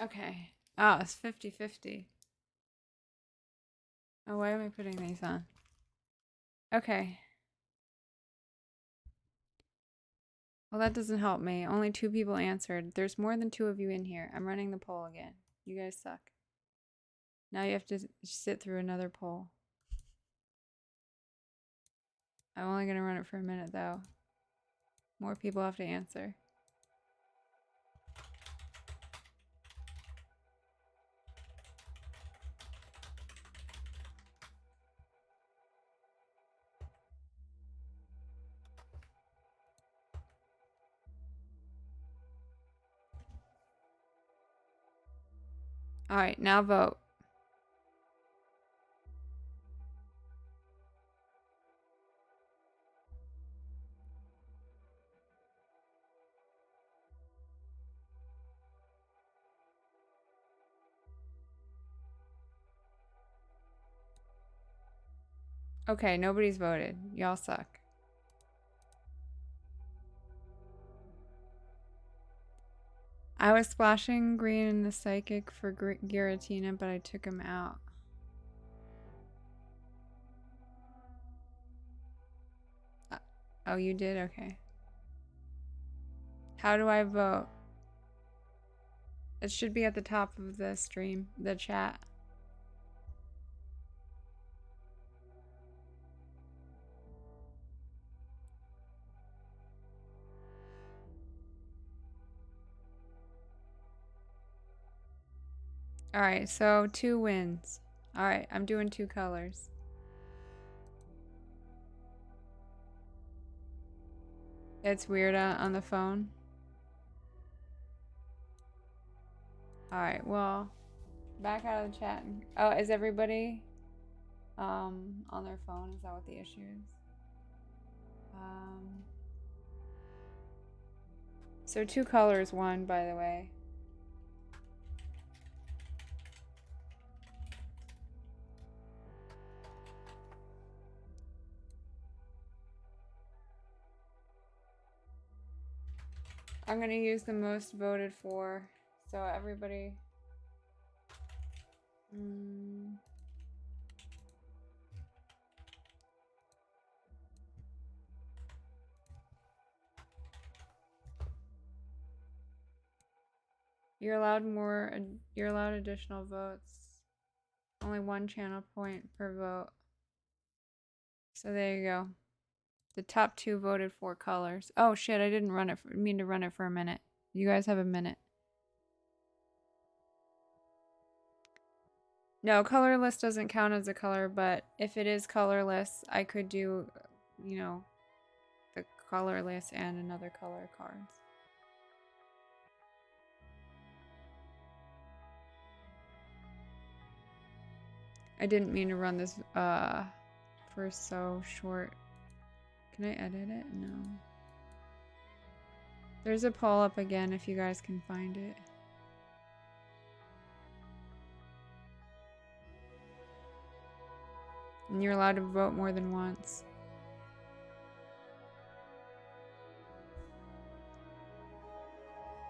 Okay. Oh, it's 50-50. Oh, why am I putting these on? Okay. Well, that doesn't help me. Only 2 people answered. There's more than 2 of you in here. I'm running the poll again. You guys suck. Now you have to sit through another poll. I'm only going to run it for a minute, though. More people have to answer. All right, now vote. Okay, nobody's voted. Y'all suck. I was splashing green in the psychic for Giratina, but I took him out. Oh, you did? Okay. How do I vote? It should be at the top of the stream, the chat. All right, so 2 wins. All right, I'm doing 2 colors. It's weird on the phone. All right, well, back out of the chat. Oh, is everybody on their phone? Is that what the issue is? So 2 colors won, by the way. I'm gonna use the most voted for, so everybody. You're allowed more. You're allowed additional votes. Only one channel point per vote. So there you go. The top 2 voted for colors. Oh shit! I didn't mean to run it for a minute. You guys have a minute. No, colorless doesn't count as a color, but if it is colorless, I could do, you know, the colorless and another color cards. I didn't mean to run this for so short. Can I edit it? No. There's a poll up again if you guys can find it. And you're allowed to vote more than once.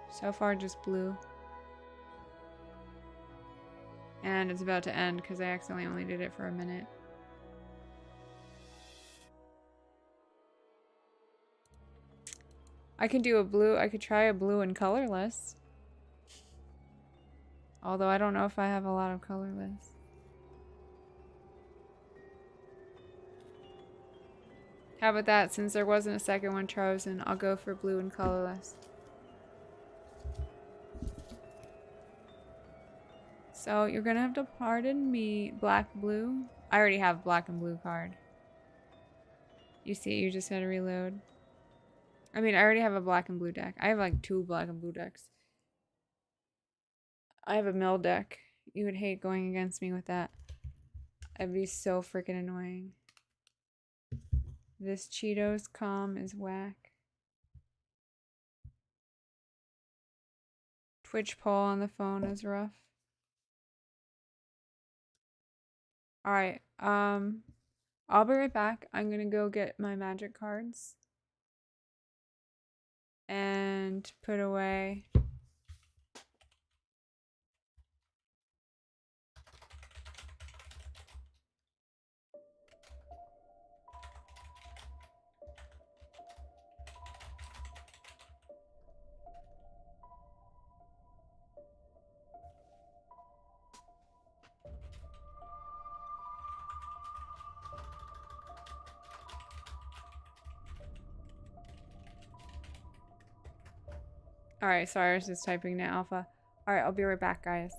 So far, just blue. And it's about to end because I accidentally only did it for a minute. I could do a blue. I could try a blue and colorless. Although I don't know if I have a lot of colorless. How about that? Since there wasn't a second one chosen, I'll go for blue and colorless. So you're gonna have to pardon me, black, blue. I already have black and blue card. You see, you just had to reload. I mean, I already have a black and blue deck. I have like 2 black and blue decks. I have a mill deck. You would hate going against me with that. It'd be so freaking annoying. This Cheetos calm is whack. Twitch poll on the phone is rough. Alright, I'll be right back. I'm gonna go get my magic cards and put away. Alright, sorry, I was just typing to alpha. Alright, I'll be right back, guys.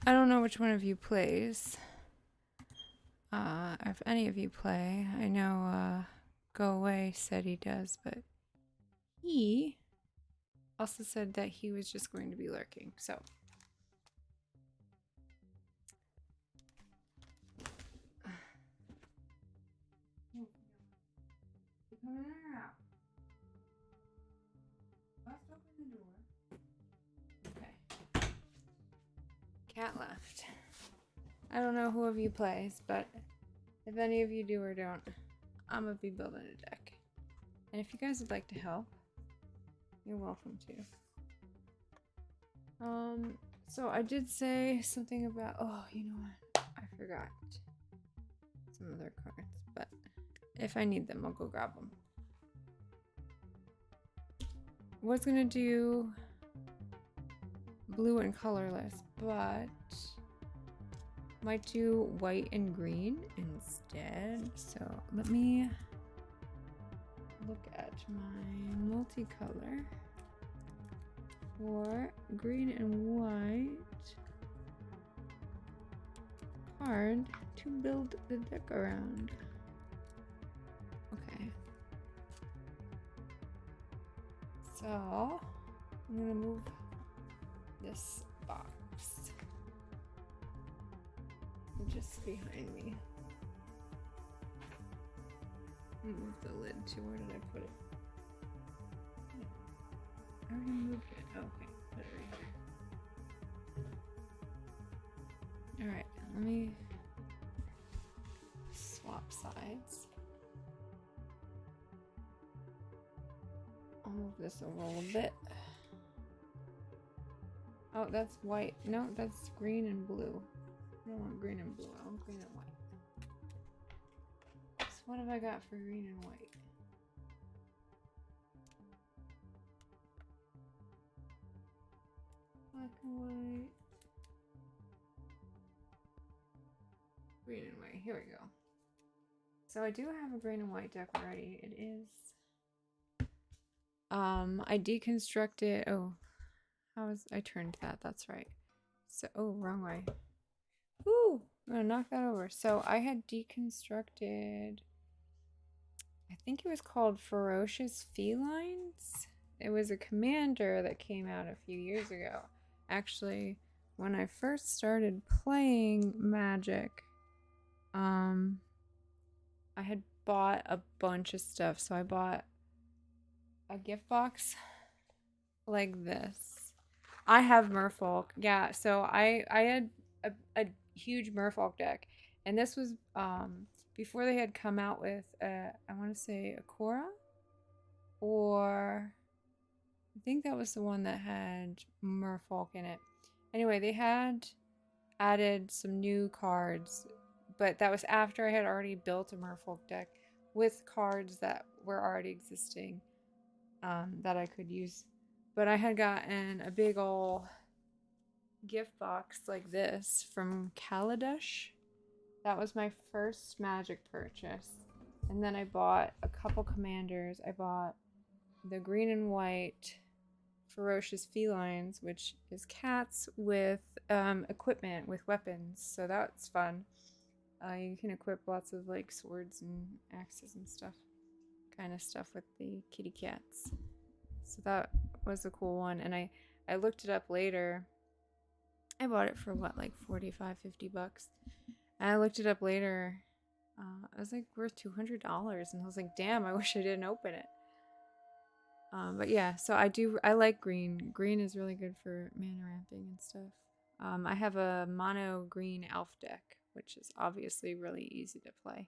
I don't know which one of you plays. If any of you play. I know Go Away said he does, but he also said that he was just going to be lurking, so. You coming in or out? Bust open the door. Okay. Cat left. I don't know who of you plays, but if any of you do or don't, I'm gonna be building a deck. And if you guys would like to help, you're welcome to. So I did say something about, oh, you know what? I forgot some other cards, but if I need them, I'll go grab them. Was gonna do blue and colorless, but might do white and green instead. So let me look at my multicolor for green and white card to build the deck around. Okay. So I'm gonna move this box just behind me. Move the lid to where did I put it? I already moved it. Oh, okay, put it right here. Alright, let me swap sides. I'll move this over a little bit. Oh, that's white. No, that's green and blue. I don't want green and blue. I want green and white. So what have I got for green and white? Black and white. Green and white. Here we go. So I do have a green and white deck already. It is. I deconstructed. Oh, I turned that. That's right. So, oh, wrong way. Ooh, I'm gonna knock that over. So I had deconstructed. I think it was called Ferocious Felines. It was a commander that came out a few years ago. Actually, when I first started playing Magic, I had bought a bunch of stuff. So I bought a gift box like this. I have Merfolk. Yeah, so I had a huge Merfolk deck. And this was before they had come out with, I want to say, a Korra? Or I think that was the one that had Merfolk in it. Anyway, they had added some new cards, but that was after I had already built a Merfolk deck with cards that were already existing that I could use. But I had gotten a big ol' gift box like this from Kaladesh. That was my first Magic purchase. And then I bought a couple commanders. I bought the green and white Ferocious Felines, which is cats with equipment, with weapons. So that's fun. You can equip lots of like swords and axes and stuff. Kind of stuff with the kitty cats. So that was a cool one. And I looked it up later. I bought it for what, like 45, 50 bucks. And I looked it up later. It was like worth $200. And I was like, damn, I wish I didn't open it. But yeah, so I like green. Green is really good for mana ramping and stuff. I have a mono green elf deck, which is obviously really easy to play.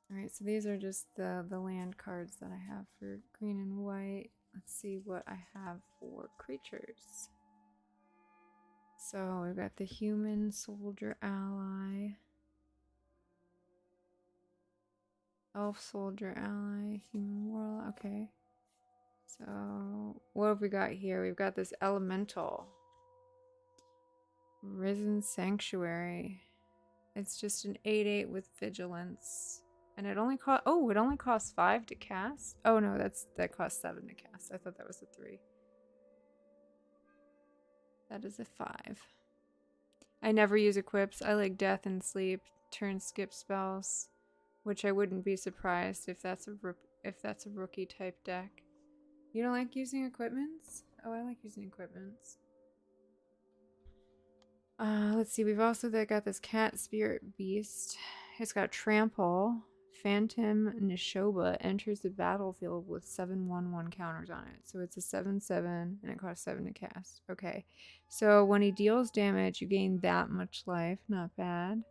Alright, so these are just the land cards that I have for green and white. Let's see what I have for creatures. So we've got the human soldier ally, elf soldier ally, human warlock. Okay. So what have we got here? We've got this elemental, risen sanctuary. It's just an 8/8 with vigilance. And it only costs 5 to cast. Oh no, that costs 7 to cast. I thought that was a 3. That is a 5. I never use equips. I like death and sleep, turn skip spells, which I wouldn't be surprised if that's a rookie type deck. You don't like using equipments? Oh, I like using equipments. Let's see. We've also got this cat spirit beast. It's got trample. Phantom Nishoba enters the battlefield with 7/1/1 counters on it. So it's a 7/7 and it costs 7 to cast. Okay. So when he deals damage, you gain that much life. Not bad.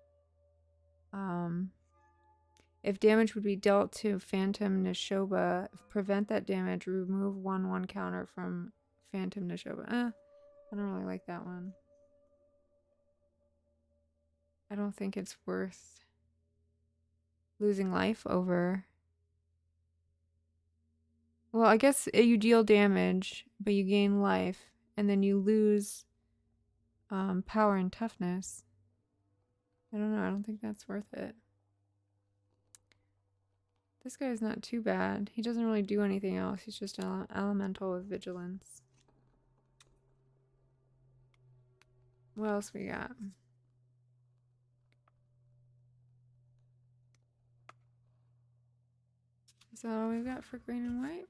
If damage would be dealt to Phantom Nishoba, prevent that damage, remove 1/1 counter from Phantom Nishoba. I don't really like that one. I don't think it's worth losing life over. Well, I guess you deal damage, but you gain life, and then you lose power and toughness. I don't know. I don't think that's worth it. This guy's not too bad. He doesn't really do anything else. He's just an elemental with vigilance. What else we got? Is that all we've got for green and white?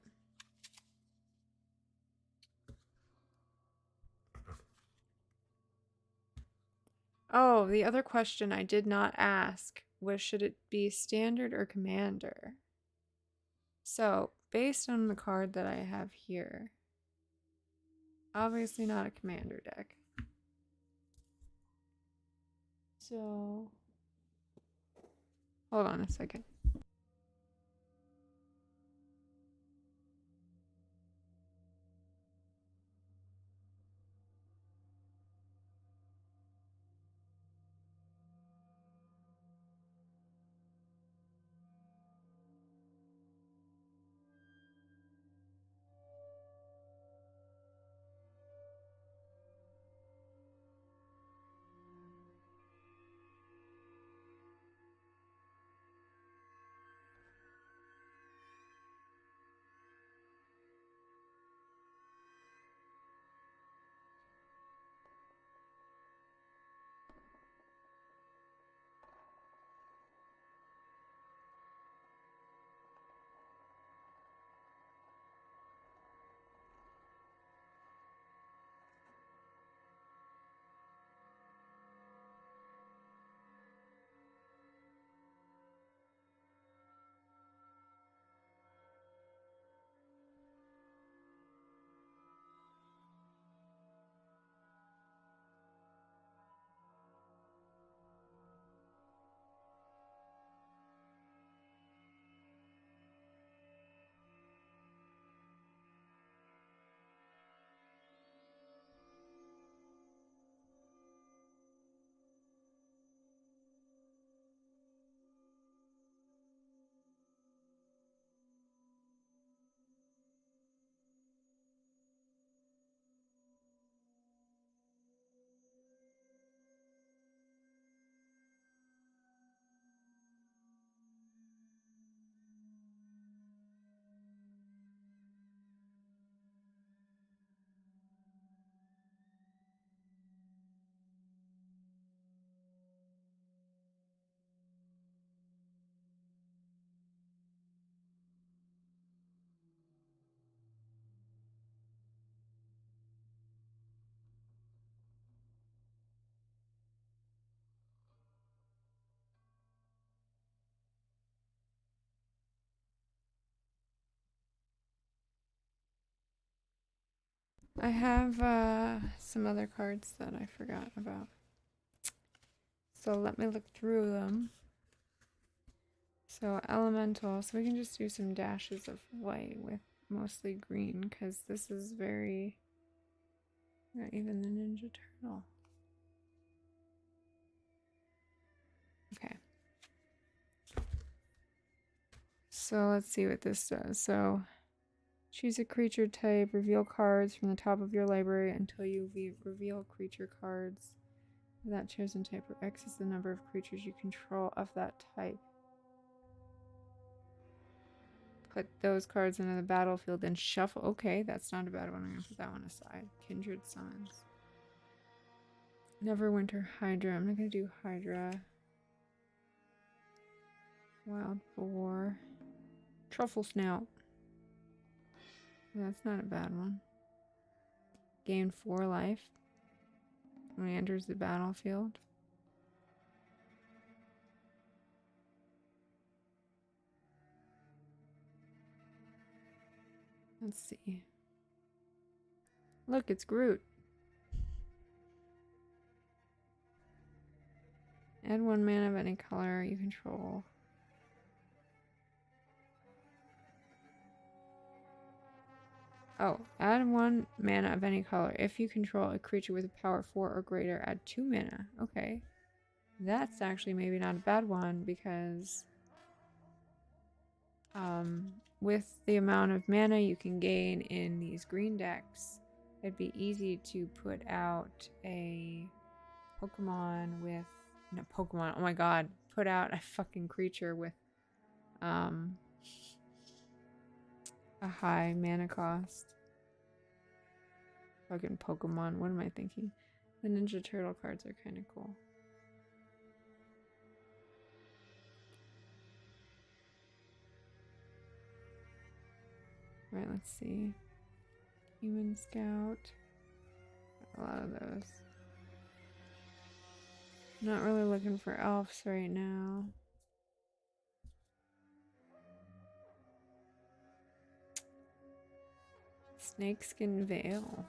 Oh, the other question I did not ask was, should it be standard or commander? So, based on the card that I have here, obviously not a commander deck. So, hold on a second. I have some other cards that I forgot about. So let me look through them. So elemental, so we can just do some dashes of white with mostly green, because this is very, not even the Ninja Turtle. Okay. So let's see what this does. So choose a creature type, reveal cards from the top of your library until you reveal creature cards of that chosen type, where X is the number of creatures you control of that type. Put those cards into the battlefield and shuffle. Okay, that's not a bad one. I'm going to put that one aside. Kindred Summons. Neverwinter Hydra. I'm not gonna do Hydra. Wild Boar. Truffle Snout. That's not a bad one. Gain 4 life when he enters the battlefield. Let's see. Look, it's Groot. Add 1 mana of any color you control. Oh, add 1 mana of any color. If you control a creature with a power 4 or greater, add 2 mana. Okay. That's actually maybe not a bad one because with the amount of mana you can gain in these green decks, it'd be easy to put out a Pokemon with... No, Pokemon. Oh my god. Put out a fucking creature with a high mana cost. Fucking Pokemon. What am I thinking? The Ninja Turtle cards are kind of cool. Alright, let's see. Human Scout. A lot of those. Not really looking for elves right now. Snakeskin Veil.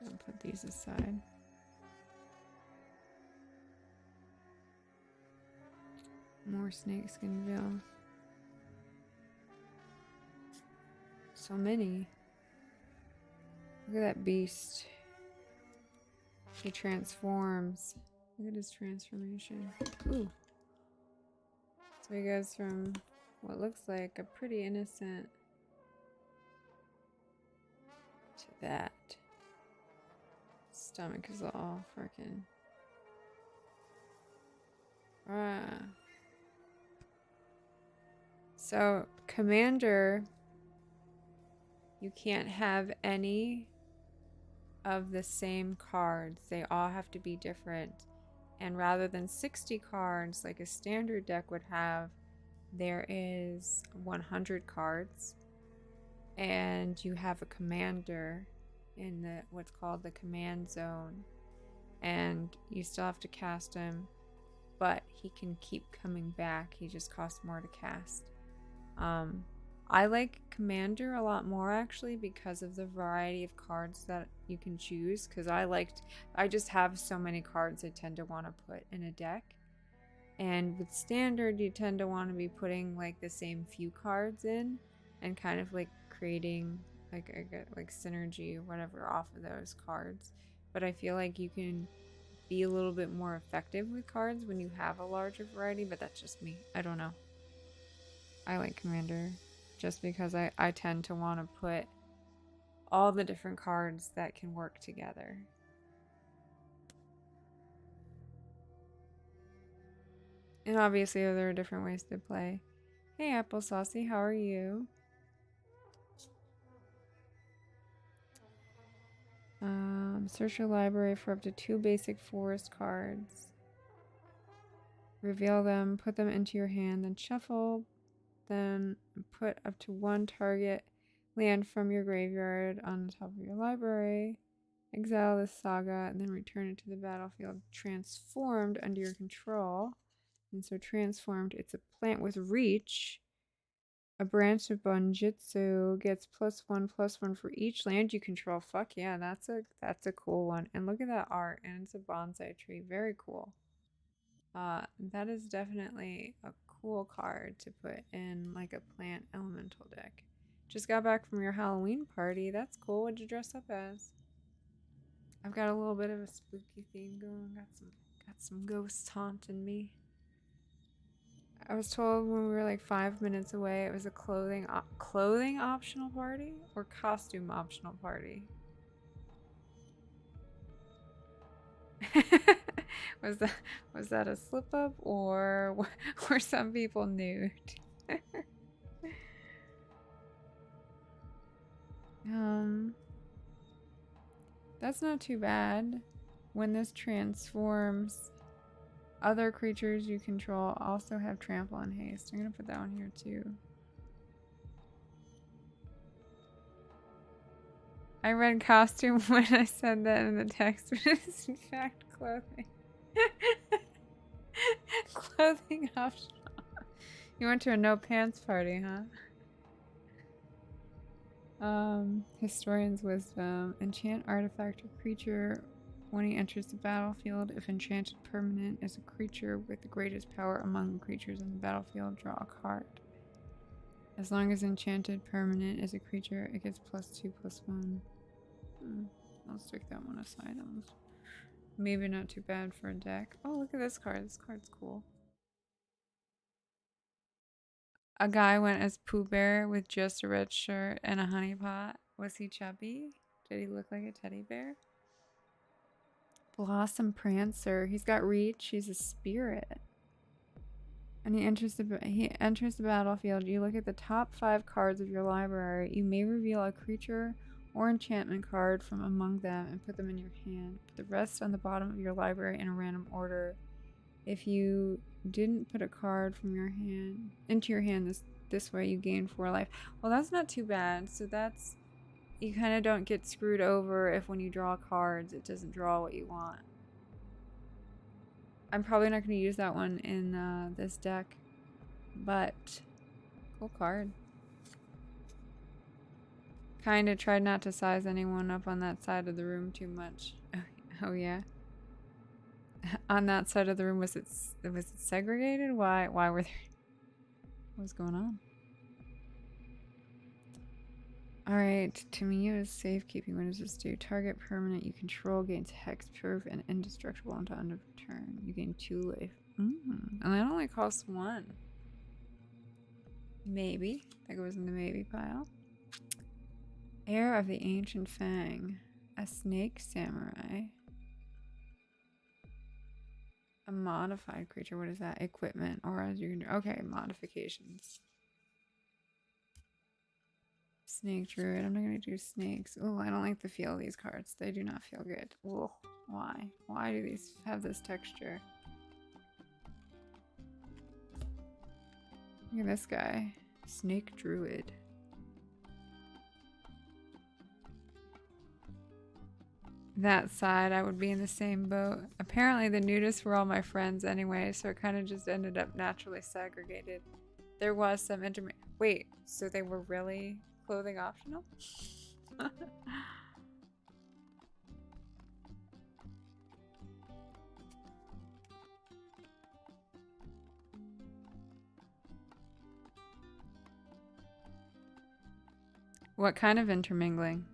I'll put these aside. More Snakeskin Veil. So many. Look at that beast. He transforms. Look at his transformation. Ooh. So he goes from what looks like a pretty innocent to that. Stomach is all freaking. So, Commander, you can't have any of the same cards. They all have to be different. And rather than 60 cards like a standard deck would have, there is 100 cards. And you have a commander in the what's called the command zone. And you still have to cast him, but he can keep coming back. He just costs more to cast. I like Commander a lot more actually because of the variety of cards that you can choose, because I just have so many cards I tend to want to put in a deck. And with Standard you tend to want to be putting like the same few cards in and kind of like creating like synergy or whatever off of those cards. But I feel like you can be a little bit more effective with cards when you have a larger variety, but that's just me. I don't know. I like Commander just because I tend to want to put all the different cards that can work together. And obviously there are different ways to play. Hey Apple Saucy, how are you? Search your library for up to 2 basic forest cards. Reveal them, put them into your hand, then shuffle. Then put up to 1 target land from your graveyard on the top of your library. Exile this saga and then return it to the battlefield transformed under your control. And so transformed, it's a plant with reach. A branch of Bonjitsu gets +1/+1 for each land you control. Fuck yeah, that's a cool one. And look at that art, and it's a bonsai tree. Very cool. That is definitely a cool card to put in like a plant elemental deck. Just got back from your Halloween party. That's cool. What'd you dress up as? I've got a little bit of a spooky theme going. Got some ghosts haunting me. I was told when we were like 5 minutes away it was a clothing optional party or costume optional party. was that a slip up or were some people nude? That's not too bad. When this transforms, other creatures you control also have trample and haste. I'm gonna put that one here too. I read costume when I said that in the text, but it's in fact clothing. Clothing optional. You went to a no pants party, huh? Historian's wisdom. Enchant artifact or creature when he enters the battlefield. If enchanted permanent is a creature with the greatest power among the creatures in the battlefield, draw a card. As long as enchanted permanent is a creature, it gets +2/+1. I'll stick that one aside. That one's maybe not too bad for a deck. Oh, look at this card. This card's cool. A guy went as Pooh Bear with just a red shirt and a honey pot. Was he chubby? Did he look like a teddy bear? Blossom Prancer. He's got reach. He's a spirit. And he enters the battlefield. You look at the top 5 cards of your library. You may reveal a creature or enchantment card from among them and put them in your hand. Put the rest on the bottom of your library in a random order. If you didn't put a card from your hand into your hand this way, you gain 4 life. Well, that's not too bad. So that's, you kind of don't get screwed over if when you draw cards it doesn't draw what you want. I'm probably not going to use that one in this deck, but cool card. Kind of tried not to size anyone up on that side of the room too much. Oh yeah. On that side of the room, was it segregated? Why were there? What's going on? All right, Tamiya is safekeeping. What does this do? Target permanent you control gains hexproof and indestructible until end of turn. You gain 2 life. And that only costs 1. Maybe that goes in the maybe pile. Heir of the Ancient Fang, a snake samurai. A modified creature. What is that? Equipment. Or as you can do. Okay, modifications. Snake druid. I'm not gonna do snakes. Oh, I don't like the feel of these cards. They do not feel good. Ugh. Why? Why do these have this texture? Look at this guy. Snake druid. That side, I would be in the same boat. Apparently the nudists were all my friends anyway, so it kind of just ended up naturally segregated. There was some wait, so they were really clothing optional? What kind of intermingling?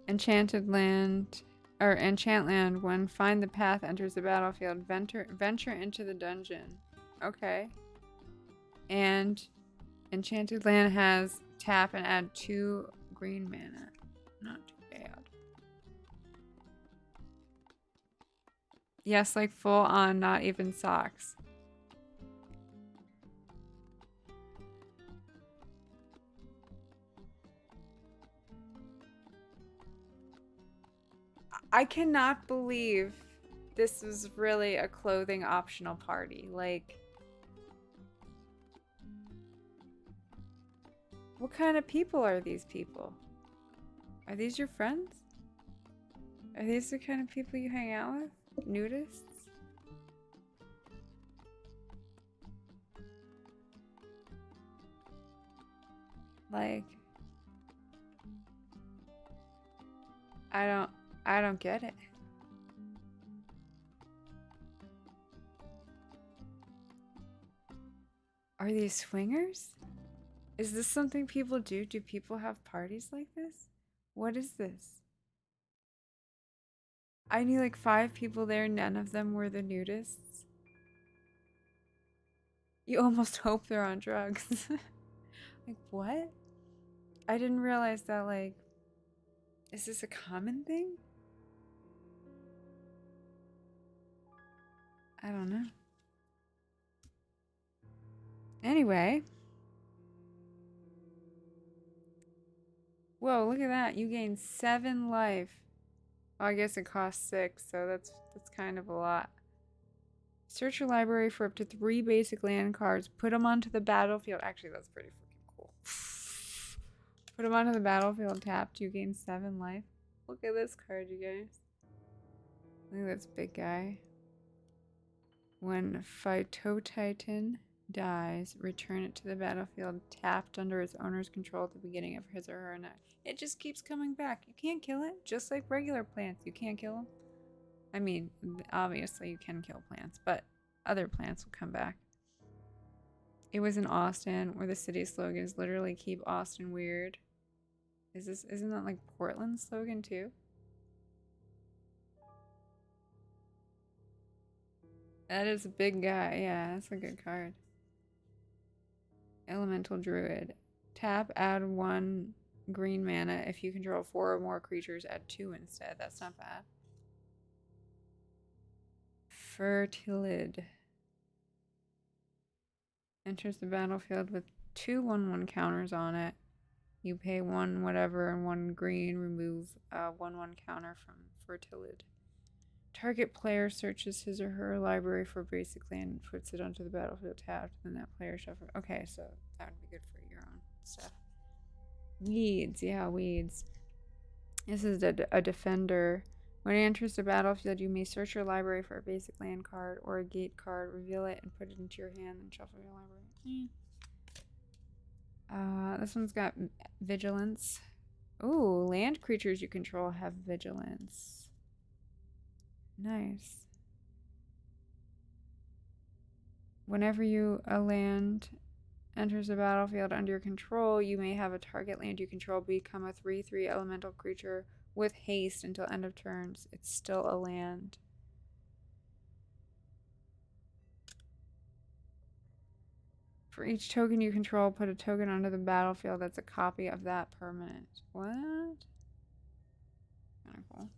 Enchanted land, or enchant land. When find the path enters the battlefield, venture into the dungeon. Okay. And enchanted land has tap and add 2 green mana. Not too bad. Yes, like full on, not even socks. I cannot believe this was really a clothing optional party. Like, what kind of people are these people? Are these your friends? Are these the kind of people you hang out with? Nudists? Like, I don't get it. Are these swingers? Is this something people do? Do people have parties like this? What is this? I knew like 5 people there, none of them were the nudists. You almost hope they're on drugs. Like, what? I didn't realize that, like, is this a common thing? I don't know. Anyway. Whoa, look at that. You gain 7 life. Well, I guess it costs 6, so that's kind of a lot. Search your library for up to 3 basic land cards. Put them onto the battlefield. Actually, that's pretty freaking cool. Put them onto the battlefield tapped. You gain 7 life. Look at this card, you guys. Look at this big guy. When Phytotitan dies, return it to the battlefield tapped under its owner's control at the beginning of his or her next. It just keeps coming back. You can't kill it, just like regular plants. You can't kill them. I mean, obviously you can kill plants, but other plants will come back. It was in Austin, where the city slogan is literally "Keep Austin Weird." Isn't that like Portland's slogan too? That is a big guy. Yeah, that's a good card. Elemental Druid. Tap, add 1 green mana. If you control 4 or more creatures, add 2 instead. That's not bad. Fertilid. Enters the battlefield with 2 1/1 counters on it. You pay 1 whatever and 1 green. Remove a 1/1 counter from Fertilid. Target player searches his or her library for basic land and puts it onto the battlefield tapped. Then that player shuffles. Okay, so that would be good for your own stuff. Weeds. Yeah, weeds. This is a defender. When it enters the battlefield, you may search your library for a basic land card or a gate card, reveal it, and put it into your hand, and shuffle your library. This one's got vigilance. Ooh, land creatures you control have vigilance. Nice. Whenever a land enters the battlefield under your control, you may have a target land you control become a 3/3 elemental creature with haste until end of turns. It's still a land. For each token you control, put a token onto the battlefield that's a copy of that permanent. What? Kind of cool.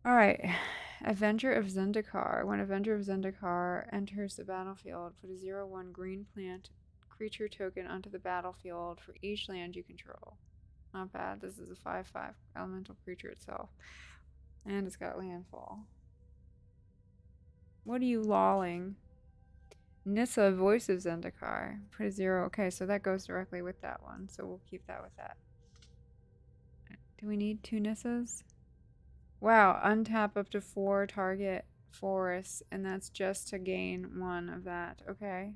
Alright. Avenger of Zendikar. When Avenger of Zendikar enters the battlefield, put a 0/1 green plant creature token onto the battlefield for each land you control. Not bad. This is a 5/5 elemental creature itself. And it's got landfall. What are you lolling? Nissa, Voice of Zendikar. Put a 0. Okay, so that goes directly with that one. So we'll keep that with that. Do we need 2 Nissas? Wow, untap up to 4 target forests, and that's just to gain 1 of that. Okay.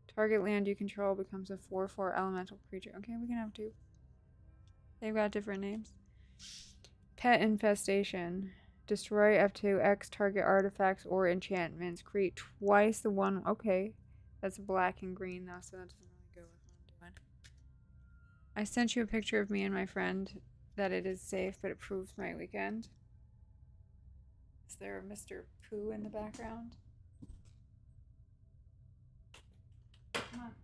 Target land you control becomes a 4/4 elemental creature. Okay, we can have 2. They've got different names. Pet Infestation. Destroy up to X target artifacts or enchantments. Create twice the one. Okay. That's black and green though, so that doesn't really go with what I'm doing. I sent you a picture of me and my friend that it is safe, but it proves my weekend. Is there a Mr. Pooh in the background? Come on.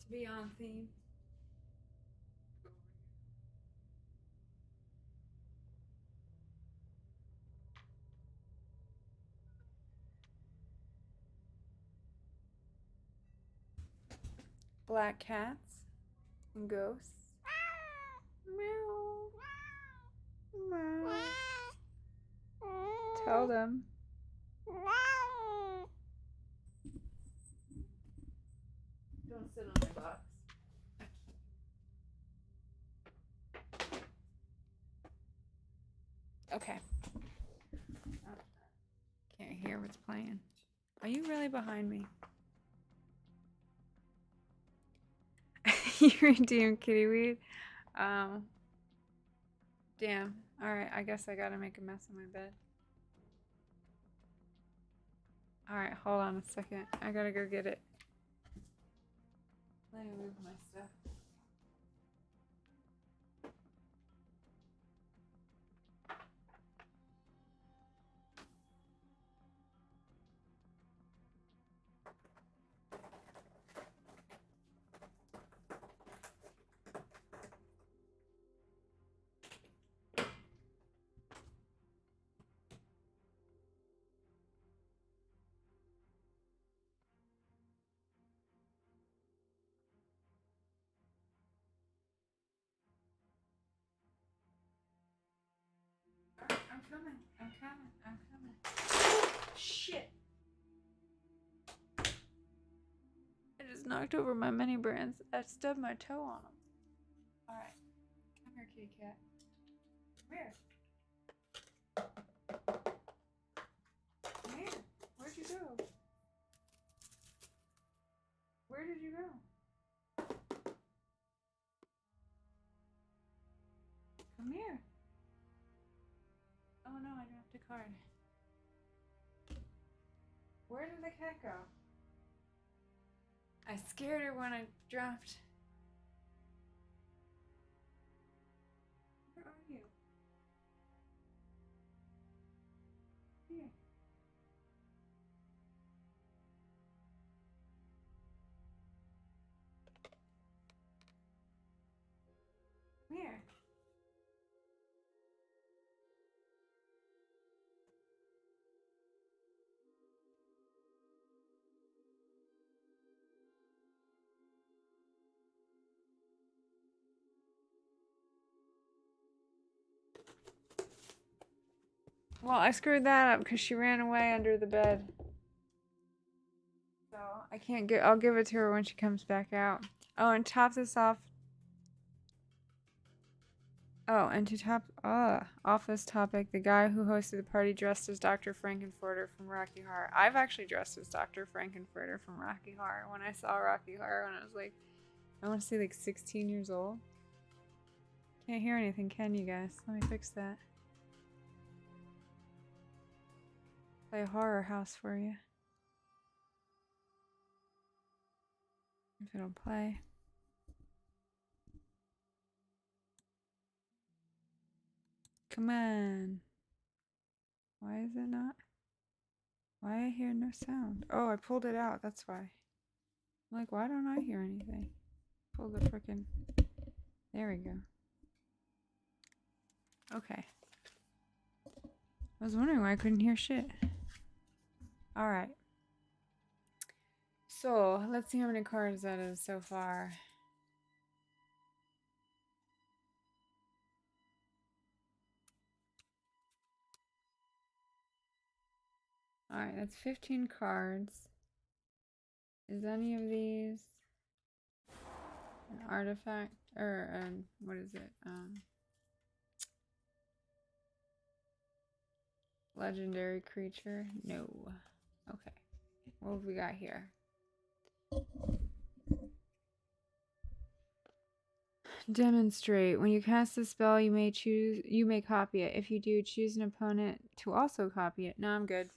To be on theme. Black cats and ghosts. Meow. Meow. Tell them. Don't sit on my box. Okay. Can't hear what's playing. Are you really behind me? You redeemed Kittyweed? Damn. Alright, I guess I gotta make a mess of my bed. Alright, hold on a second. I gotta go get it. Let me move my stuff. I'm coming. I'm coming. Shit. I just knocked over my mini brands. I stubbed my toe on them. Alright. Come here, kitty cat. Come here. Come here. Where'd you go? Where did you go? Come here. Oh no, I dropped a card. Where did the cat go? I scared her when I dropped. Where are you? Here. Here. Well, I screwed that up because she ran away under the bed. So I can't get. I'll give it to her when she comes back out. Oh, and top this off. Oh, and to top off this topic, the guy who hosted the party dressed as Dr. Frankenfurter from Rocky Horror. I've actually dressed as Dr. Frankenfurter from Rocky Horror when I saw Rocky Horror when I was like, I want to say like 16 years old. Can't hear anything, can you guys? Let me fix that. Play a horror house for you. If it'll play. Come on. Why is it not? Why I hear no sound? Oh, I pulled it out. That's why. I'm like, why don't I hear anything? Pull the frickin'. There we go. Okay. I was wondering why I couldn't hear shit. Alright. So, let's see how many cards that is so far. Alright, that's 15 cards. Is any of these an artifact? Or, what is it? Legendary creature? No. Okay. What have we got here? Demonstrate. When you cast a spell, you may copy it. If you do, choose an opponent to also copy it. No, I'm good.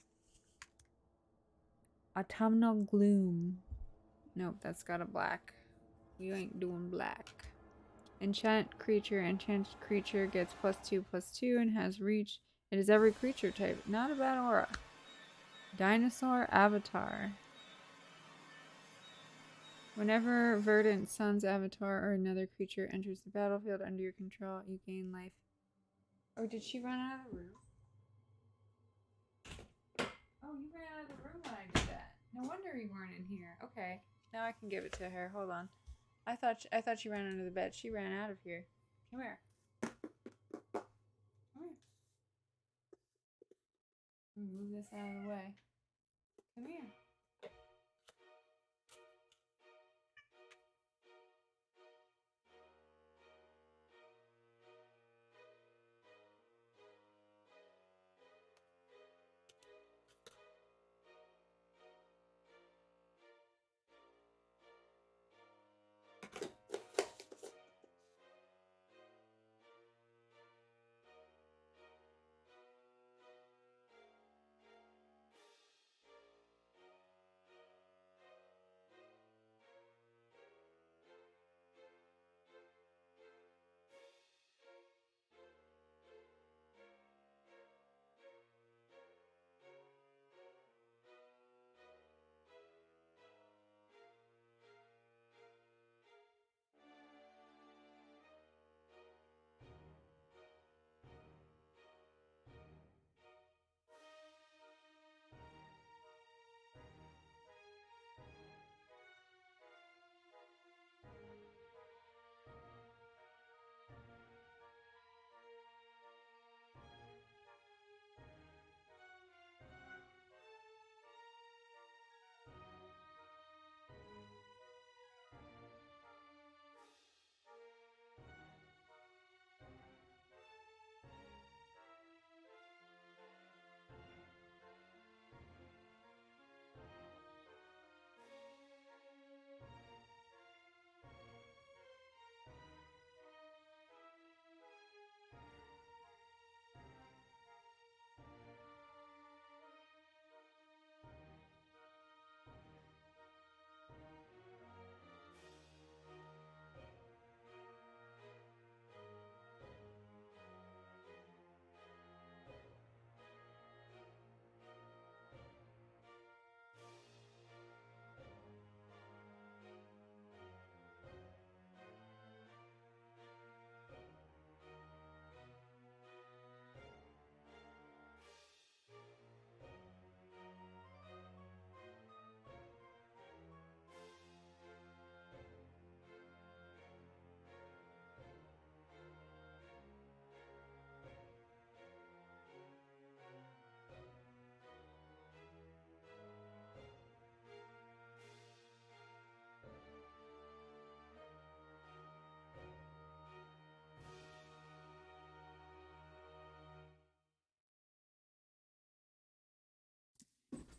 Autumnal Gloom. Nope, that's got a black. You ain't doing black. Enchant creature. Enchanted creature gets +2/+2 and has reach. It is every creature type. Not a bad aura. Dinosaur Avatar. Whenever Verdant Sun's avatar or another creature enters the battlefield under your control, you gain life. Oh, did she run out of the room? Oh, you ran out of the room when I did that. No wonder you weren't in here. Okay, now I can give it to her. Hold on. I thought she ran under the bed. She ran out of here. Come here. Come here. Move this out of the way. Come here.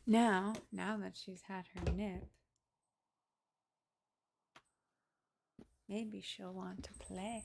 Now that she's had her nip, maybe she'll want to play.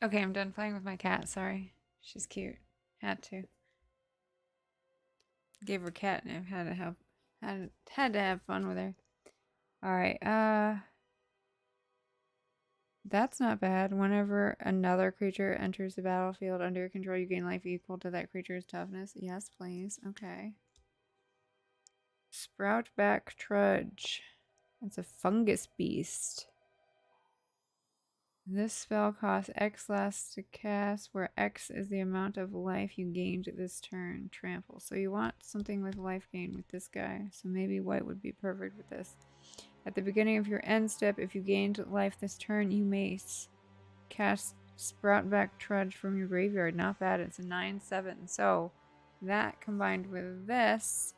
Okay, I'm done playing with my cat. Sorry. She's cute. Had to. Gave her catnip. Had to have fun with her. Alright, that's not bad. Whenever another creature enters the battlefield under your control, you gain life equal to that creature's toughness. Yes, please. Okay. Sproutback Trudge. It's a fungus beast. This spell costs X less to cast, where X is the amount of life you gained this turn. Trample. So you want something with life gain with this guy. So maybe white would be perfect with this. At the beginning of your end step, if you gained life this turn, you may cast Sproutback Trudge from your graveyard. Not bad. It's a 9/7. So that combined with this,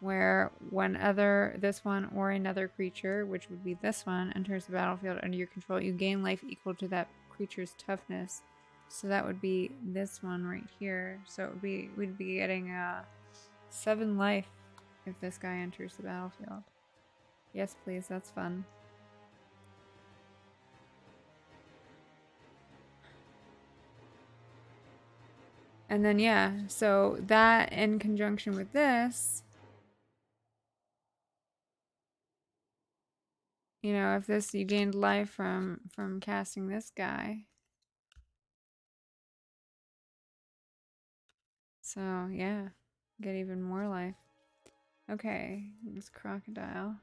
where this one or another creature, which would be this one, enters the battlefield under your control, you gain life equal to that creature's toughness. So that would be this one right here. So we'd be getting 7 life if this guy enters the battlefield. Yes, please. That's fun. And then, yeah, so that in conjunction with this, you know, if this, you gained life from casting this guy. So, yeah, get even more life. Okay, this crocodile.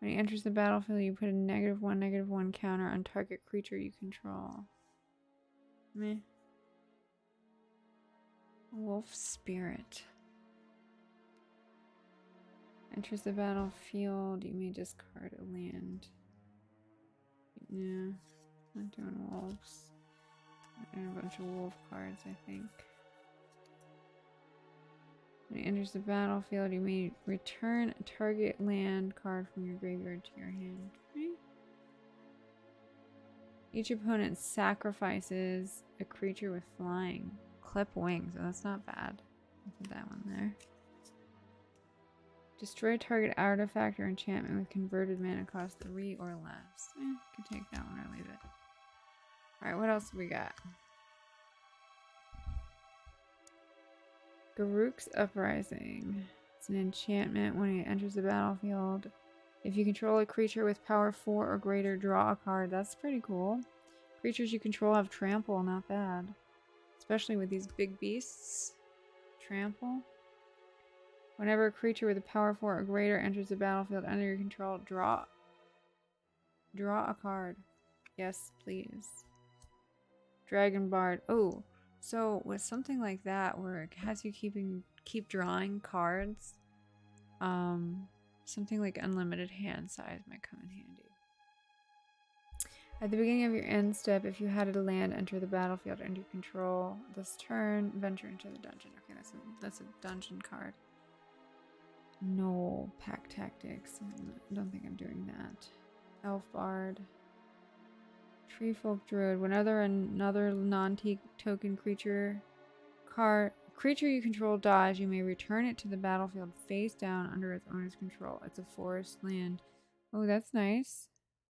When he enters the battlefield, you put a -1/-1 counter on target creature you control. Meh. Wolf Spirit. Enters the battlefield, you may discard a land. Yeah, not doing wolves. And a bunch of wolf cards, I think. When he enters the battlefield, you may return a target land card from your graveyard to your hand. Okay. Each opponent sacrifices a creature with flying. Clip wings. Oh, that's not bad. I'll put that one there. Destroy target artifact or enchantment with converted mana cost 3 or less. Could take that one or leave it. Alright, what else do we got? Garruk's Uprising. It's an enchantment. When it enters the battlefield, if you control a creature with power 4 or greater, draw a card. That's pretty cool. Creatures you control have trample. Not bad. Especially with these big beasts. Trample. Whenever a creature with a power 4 or greater enters the battlefield under your control, draw Draw a card. Yes, please. Dragon Bard. Oh, so with something like that where it has you keep drawing cards, something like unlimited hand size might come in handy. At the beginning of your end step, if you had a land enter the battlefield under control this turn, venture into the dungeon. Okay, that's a dungeon card. No pack tactics. I don't think I'm doing that. Elf Bard. Tree Folk Druid. Whenever another non-token creature you control dies, you may return it to the battlefield face down under its owner's control. It's a forest land. Oh, that's nice.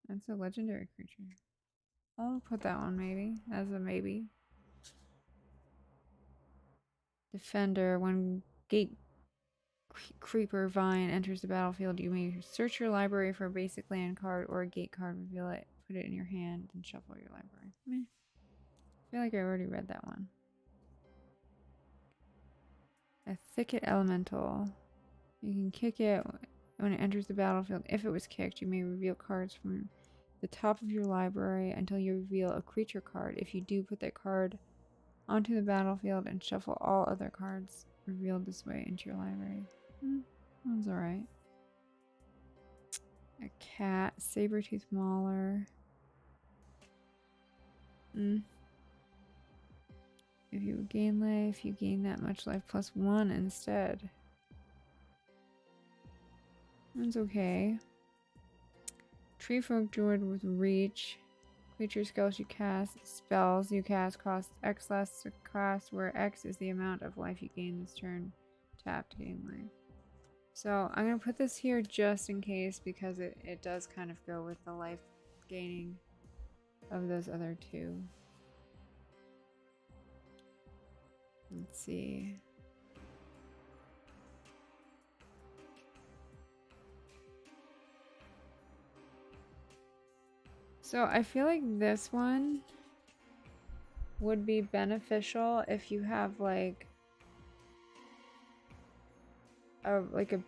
That's a legendary creature. I'll put that one maybe as a maybe. Defender. When Gate Creeper Vine enters the battlefield, you may search your library for a basic land card or a gate card, reveal it, put it in your hand, and shuffle your library. Meh. I feel like I already read that one. A Thicket Elemental. You can kick it when it enters the battlefield. If it was kicked, you may reveal cards from the top of your library until you reveal a creature card. If you do, put that card onto the battlefield and shuffle all other cards revealed this way into your library. That's alright. A cat, saber-tooth mauler. If you gain life, you gain that much life plus 1 instead. That's okay. Tree Folk Druid with reach. Creature spells you cast cost X less to cast, where X is the amount of life you gain this turn. Tap to gain life. So I'm going to put this here just in case because it does kind of go with the life gaining of those other two. Let's see. So I feel like this one would be beneficial if you have like a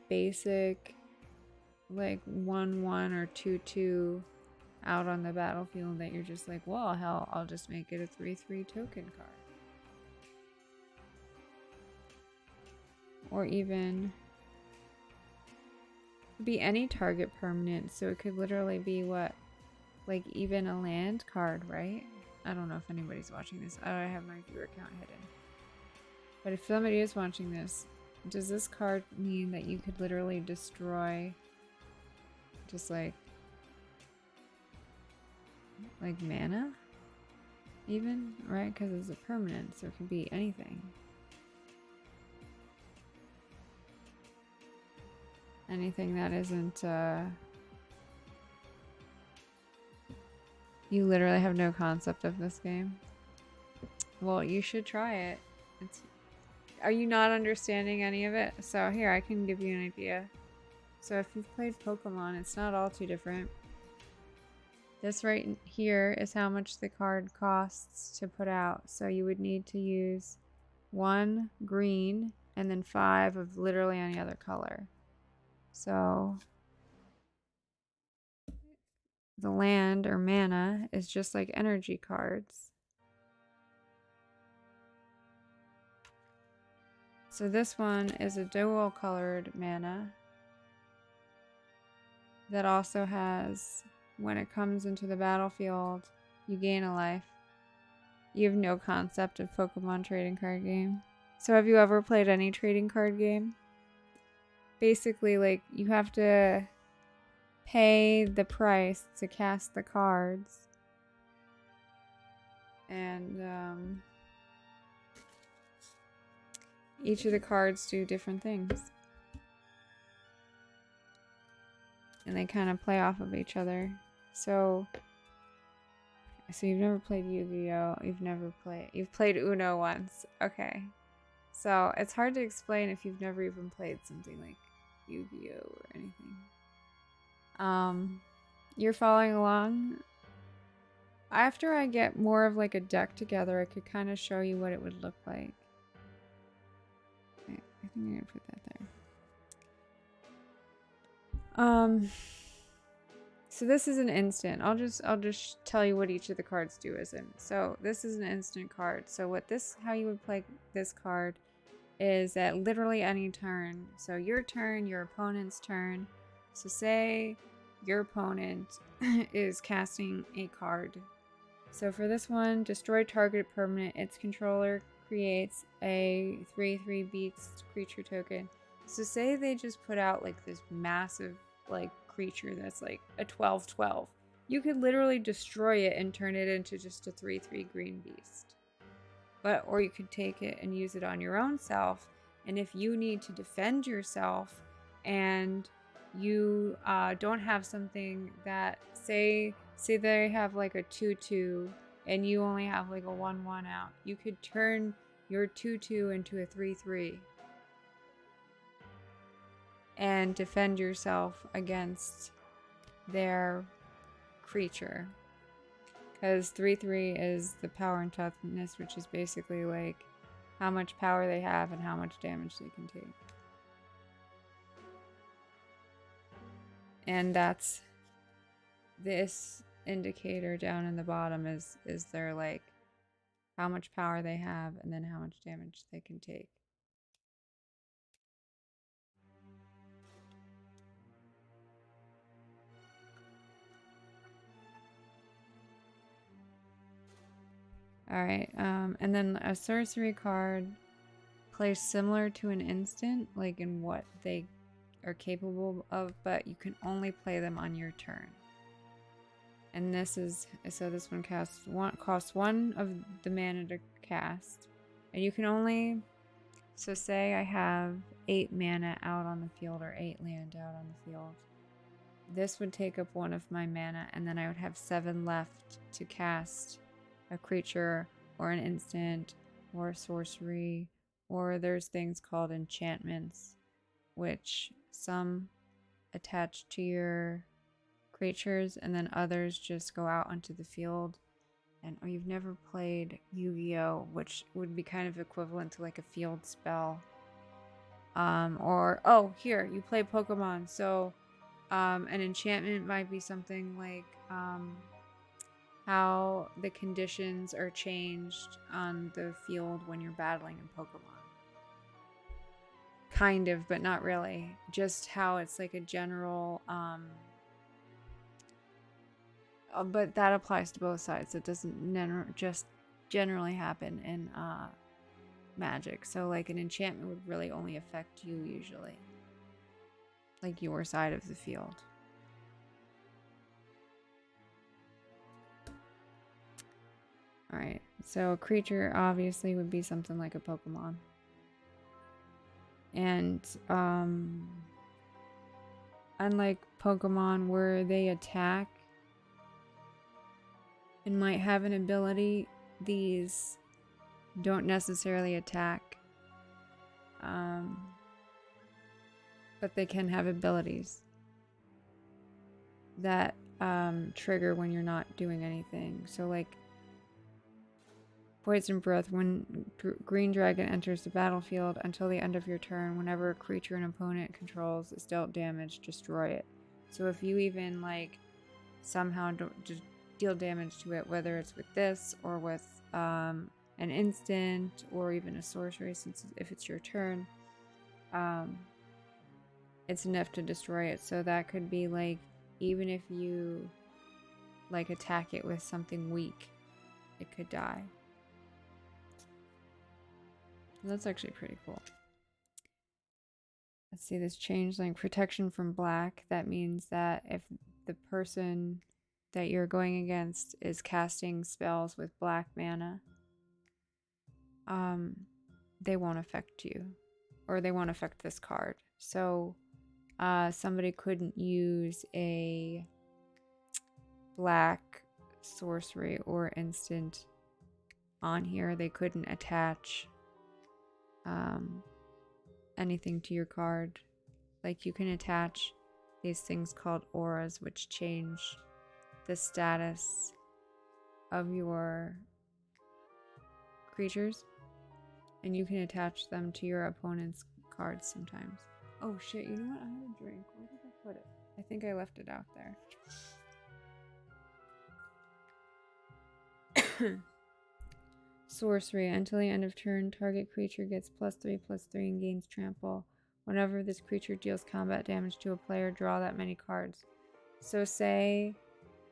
basic like 1/1 or 2/2 out on the battlefield that you're just like, well, hell, I'll just make it a 3/3 token card. Or even be any target permanent, so it could literally be what, like even a land card, right? I don't know if anybody's watching this. I have my viewer count hidden. But if somebody is watching this, does this card mean that you could literally destroy just like mana? Even, right? Because it's a permanent, so it could be anything. Anything that isn't, you literally have no concept of this game. Well, you should try it. Are you not understanding any of it? So here, I can give you an idea. So if you've played Pokemon, it's not all too different. This right here is how much the card costs to put out. So you would need to use 1 green and then 5 of literally any other color. So the land or mana is just like energy cards. So this one is a dual colored mana that also has, when it comes into the battlefield, you gain a life. You have no concept of Pokemon trading card game. So have you ever played any trading card game? Basically, like, you have to pay the price to cast the cards. And each of the cards do different things. And they kind of play off of each other. So you've never played Yu-Gi-Oh! You've played Uno once. Okay. So it's hard to explain if you've never even played something like Yu-Gi-Oh! Or anything. You're following along? After I get more of like a deck together, I could kind of show you what it would look like. Okay, I think I'm gonna put that there. So this is an instant. I'll just tell you what each of the cards do isn't. So this is an instant card. So how you would play this card is at literally any turn. So your turn, your opponent's turn. So say your opponent is casting a card. So for this one, destroy target permanent. Its controller creates a 3/3 beast creature token. So say they just put out like this massive like creature that's like a 12/12. You could literally destroy it and turn it into just a 3/3 green beast. Or you could take it and use it on your own self. And if you need to defend yourself and you don't have something that say they have like a 2/2 and you only have like a 1/1 out, you could turn your 2/2 into a 3/3 and defend yourself against their creature. Because 3/3 is the power and toughness, which is basically like how much power they have and how much damage they can take. And that's this indicator down in the bottom is their like how much power they have and then how much damage they can take. Alright, and then a sorcery card plays similar to an instant, like in what they are capable of, but you can only play them on your turn. And this one costs one of the mana to cast. And you can only, so say I have 8 mana out on the field or 8 land out on the field. This would take up one of my mana, and then I would have 7 left to cast a creature or an instant or a sorcery, or there's things called enchantments, which some attach to your creatures and then others just go out onto the field. And you've never played Yu-Gi-Oh, which would be kind of equivalent to like a field spell. Here, you play Pokemon, so an enchantment might be something like how the conditions are changed on the field when you're battling in Pokemon. Kind of, but not really. Just how it's like a general, but that applies to both sides. It doesn't just generally happen in Magic. So like an enchantment would really only affect you usually. Like your side of the field. Alright, so a creature obviously would be something like a Pokemon. And unlike Pokemon where they attack and might have an ability, these don't necessarily attack. But they can have abilities that trigger when you're not doing anything. So like Poison Breath, when Green Dragon enters the battlefield until the end of your turn, whenever a creature an opponent controls is dealt damage, destroy it. So if you even like somehow just deal damage to it, whether it's with this or with an instant or even a sorcery, since if it's your turn, it's enough to destroy it. So that could be like, even if you like attack it with something weak, it could die. That's actually pretty cool. Let's see this changeling protection from black. That means that if the person that you're going against is casting spells with black mana, they won't affect you, or they won't affect this card. So somebody couldn't use a black sorcery or instant on here. They couldn't attach anything to your card. Like you can attach these things called auras, which change the status of your creatures, and you can attach them to your opponent's cards sometimes. Oh shit, you know what? I had a drink. Where did I put it? I think I left it out there. Sorcery. Until the end of turn, target creature gets +3/+3 and gains trample. Whenever this creature deals combat damage to a player, draw that many cards. So say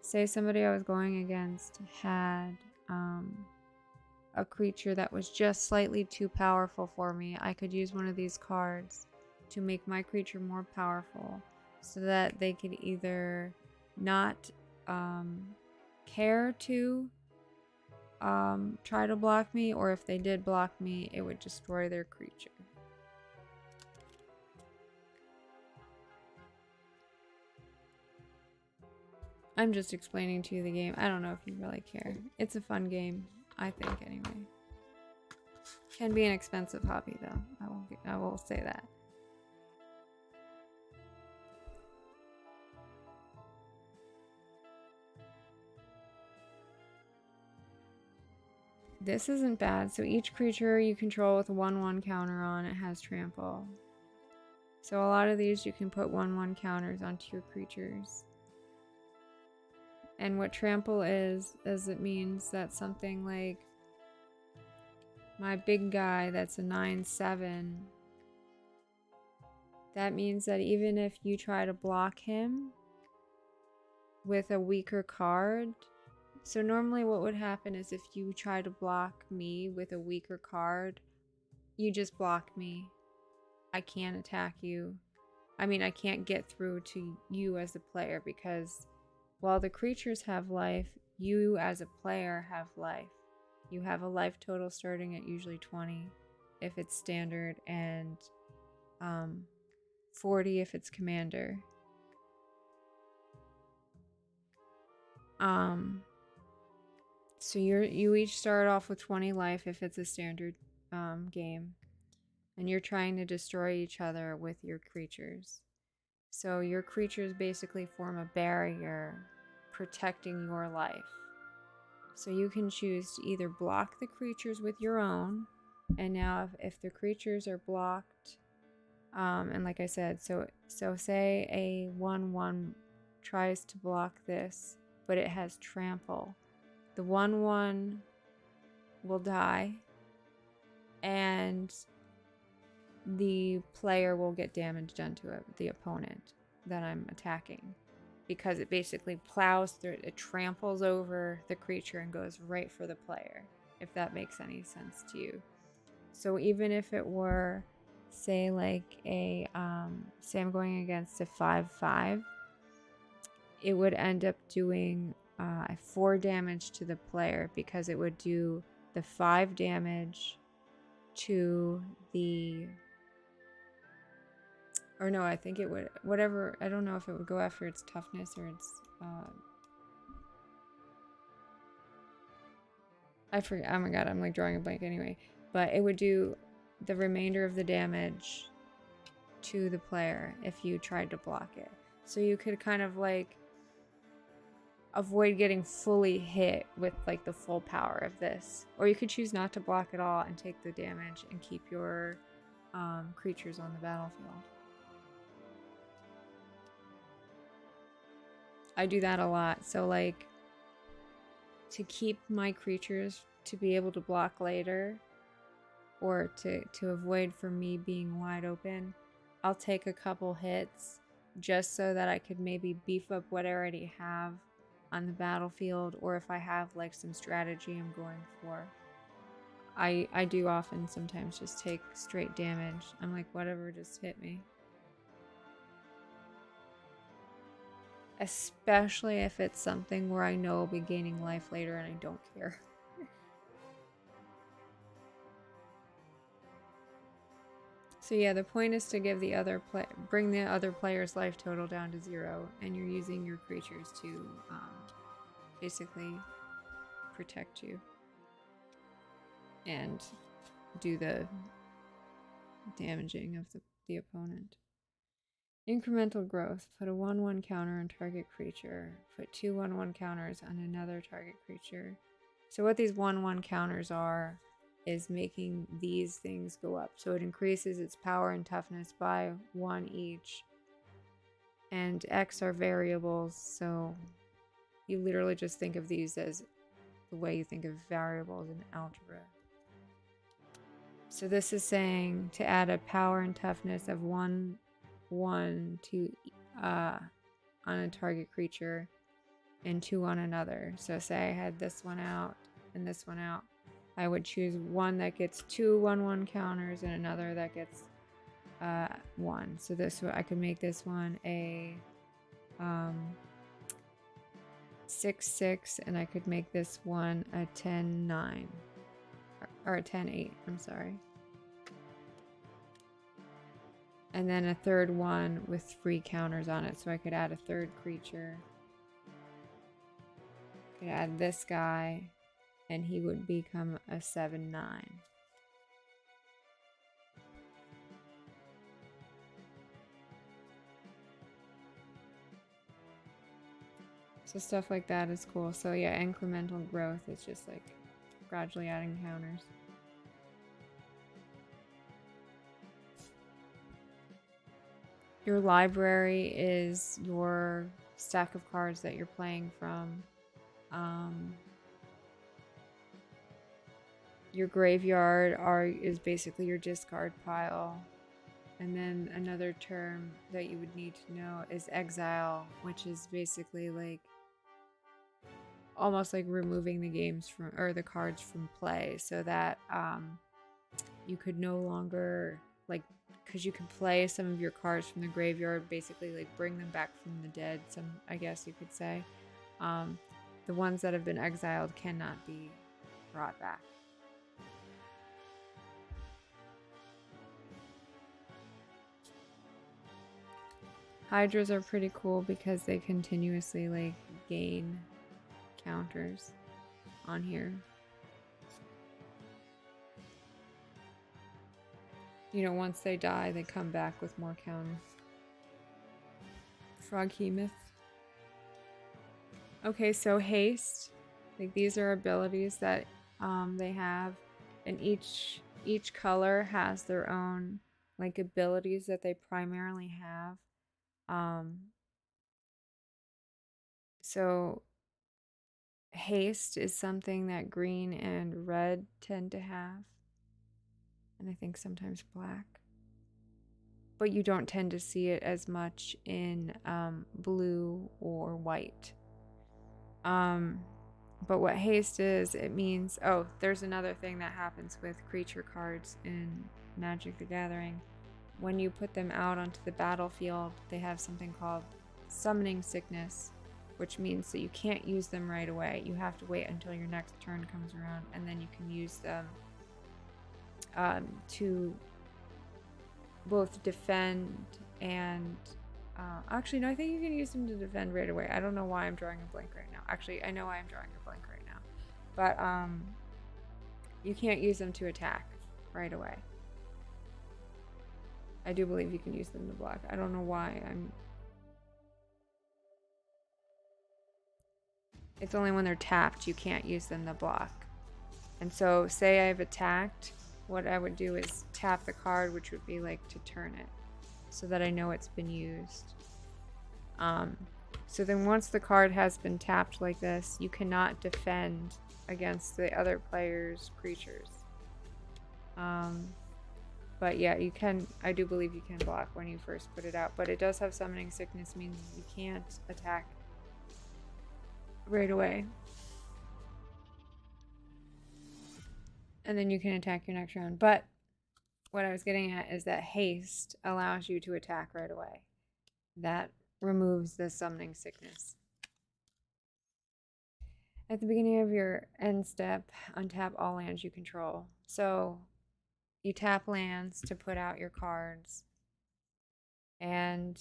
somebody I was going against had a creature that was just slightly too powerful for me. I could use one of these cards to make my creature more powerful so that they could either not care to try to block me, or if they did block me, it would destroy their creature. I'm just explaining to you the game. I don't know if you really care. It's a fun game, I think, anyway. Can be an expensive hobby, though. I will say that. This isn't bad. So each creature you control with a 1/1 counter on it has trample. So a lot of these you can put 1/1 counters onto your creatures. And what trample is it means that something like my big guy that's a 9/7, that means that even if you try to block him with a weaker card, so normally what would happen is if you try to block me with a weaker card, you just block me. I can't attack you. I mean, I can't get through to you as a player because while the creatures have life, you as a player have life. You have a life total starting at usually 20 if it's standard, and 40 if it's commander. So you each start off with 20 life if it's a standard game, and you're trying to destroy each other with your creatures. So your creatures basically form a barrier protecting your life. So you can choose to either block the creatures with your own, and now if the creatures are blocked, and like I said, so say a 1/1 tries to block this, but it has trample. The 1/1 will die, and the player will get damage done to it, the opponent that I'm attacking, because it basically plows through, it tramples over the creature and goes right for the player, if that makes any sense to you. So even if it were, say like say I'm going against a 5/5, it would end up doing 4 damage to the player, because it would do the 5 damage to the, or no, I think it would, whatever, I don't know if it would go after its toughness or its, I forget, oh my god, I'm like drawing a blank anyway, but it would do the remainder of the damage to the player if you tried to block it. So you could kind of like avoid getting fully hit with like the full power of this, or you could choose not to block at all and take the damage and keep your creatures on the battlefield. I do that a lot. So like to keep my creatures to be able to block later, or to avoid for me being wide open, I'll take a couple hits just so that I could maybe beef up what I already have on the battlefield, or if I have like some strategy I'm going for. I do often sometimes just take straight damage. I'm like, whatever, just hit me. Especially if it's something where I know I'll be gaining life later and I don't care. So yeah, the point is to give the other bring the other player's life total down to 0, and you're using your creatures to basically protect you and do the damaging of the opponent. Incremental growth. Put a 1/1 counter on target creature. Put 2 1/1 counters on another target creature. So what these 1/1 counters are is making these things go up. So it increases its power and toughness by 1 each. And X are variables, so you literally just think of these as the way you think of variables in algebra. So this is saying to add a power and toughness of 1 to on a target creature and 2 on another. So say I had this one out and this one out. I would choose one that gets 2 1/1 counters and another that gets 1. So this I could make this one a 6/6, and I could make this one a 10/9 or a 10/8. I'm sorry. And then a third one with 3 counters on it, so I could add a third creature. I could add this guy, and he would become a 7/9. So stuff like that is cool. So yeah, incremental growth is just like gradually adding counters. Your library is your stack of cards that you're playing from. Your graveyard is basically your discard pile. And then another term that you would need to know is exile, which is basically like almost like removing the games from, or the cards from play, so that you could no longer, like, because you could play some of your cards from the graveyard, basically like bring them back from the dead, I guess you could say. The ones that have been exiled cannot be brought back. Hydras are pretty cool because they continuously like gain counters on here. You know, once they die, they come back with more counters. Froghemoth. Okay, so haste. Like, these are abilities that they have, and each color has their own like abilities that they primarily have. So haste is something that green and red tend to have, and I think sometimes black, but you don't tend to see it as much in blue or white. But what haste is, it means, oh, there's another thing that happens with creature cards in Magic the Gathering. When you put them out onto the battlefield, they have something called summoning sickness, which means that you can't use them right away. You have to wait until your next turn comes around, and then you can use them to both defend and actually, no, I think you can use them to defend right away. I don't know why I'm drawing a blank right now. Actually, I know why I'm drawing a blank right now. But you can't use them to attack right away. I do believe you can use them to block. I don't know why It's only when they're tapped you can't use them to block. And so, say I've attacked, what I would do is tap the card, which would be like to turn it, so that I know it's been used. So then once the card has been tapped like this, you cannot defend against the other player's creatures. But yeah, you can, I do believe you can block when you first put it out, but it does have summoning sickness, meaning you can't attack right away. And then you can attack your next round. But what I was getting at is that haste allows you to attack right away. That removes the summoning sickness. At the beginning of your end step, untap all lands you control. So you tap lands to put out your cards. And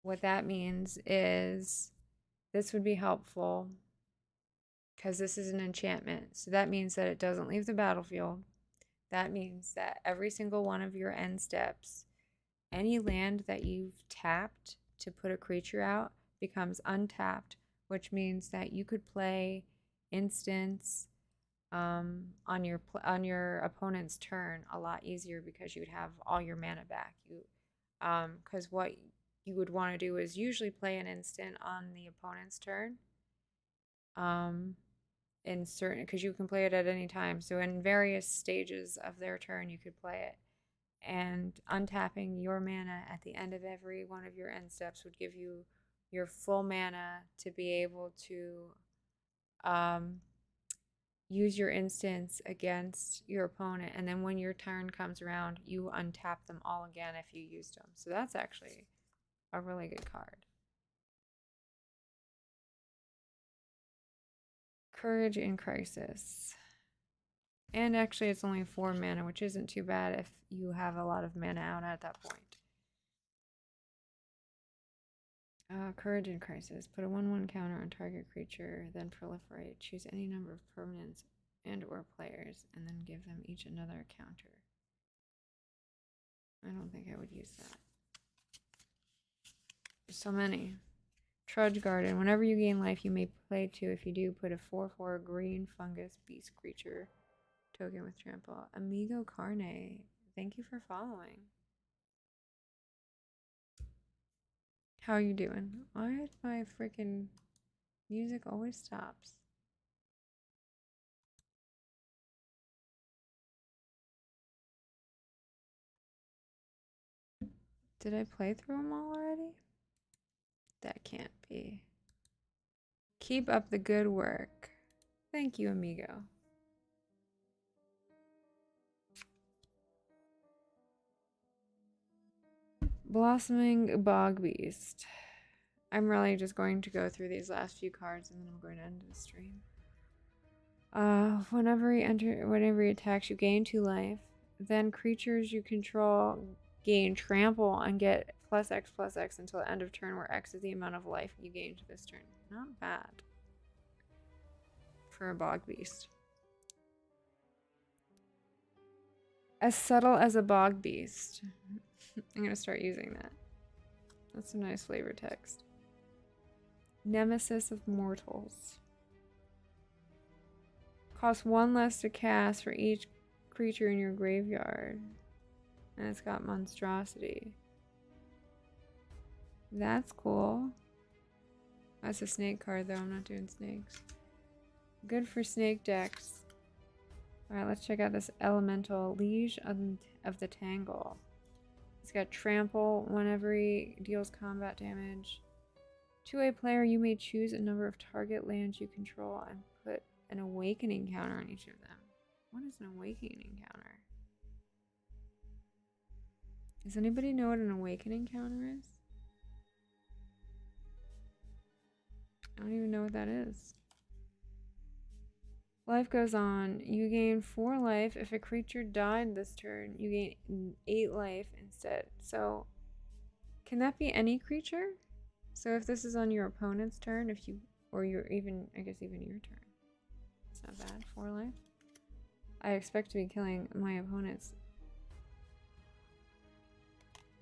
what that means is this would be helpful because this is an enchantment. So that means that it doesn't leave the battlefield. That means that every single one of your end steps, any land that you've tapped to put a creature out becomes untapped, which means that you could play instants on your opponent's turn a lot easier because you would have all your mana back. Because what you would want to do is usually play an instant on the opponent's turn. in certain, because you can play it at any time. So in various stages of their turn, you could play it. And untapping your mana at the end of every one of your end steps would give you your full mana to be able to use your instance against your opponent. And then when your turn comes around, you untap them all again if you used them. So that's actually a really good card. Courage in Crisis. And actually it's only 4 mana, which isn't too bad if you have a lot of mana out at that point. Courage in Crisis. Put a 1/1 counter on target creature, then proliferate. Choose any number of permanents and or players, and then give them each another counter. I don't think I would use that. There's so many. Trudge Garden. Whenever you gain life, you may play 2. If you do, put a 4/4 green fungus beast creature token with trample. Amigo Carne. Thank you for following. How are you doing? Why my freaking music always stops? Did I play through them all already? That can't be. Keep up the good work. Thank you, amigo. Blossoming Bog Beast. I'm really just going to go through these last few cards and then I'm going to end the stream. Whenever he attacks, you gain 2 life. Then creatures you control gain trample and get +X/+X until the end of turn, where X is the amount of life you gained this turn. Not bad for a bog beast. As subtle as a bog beast. I'm gonna start using that. That's some nice flavor text. Nemesis of Mortals. Costs 1 less to cast for each creature in your graveyard. And it's got monstrosity. That's cool. That's a snake card though, I'm not doing snakes. Good for snake decks. Alright, let's check out this elemental Liege of the Tangle. It's got trample whenever he deals combat damage. To a player, you may choose a number of target lands you control and put an awakening counter on each of them. What is an awakening counter? Does anybody know what an awakening counter is? I don't even know what that is. Life goes on. You gain 4 life. If a creature died this turn, you gain 8 life instead. So, can that be any creature? So if this is on your opponent's turn, I guess even your turn. It's not bad. 4 life. I expect to be killing my opponents.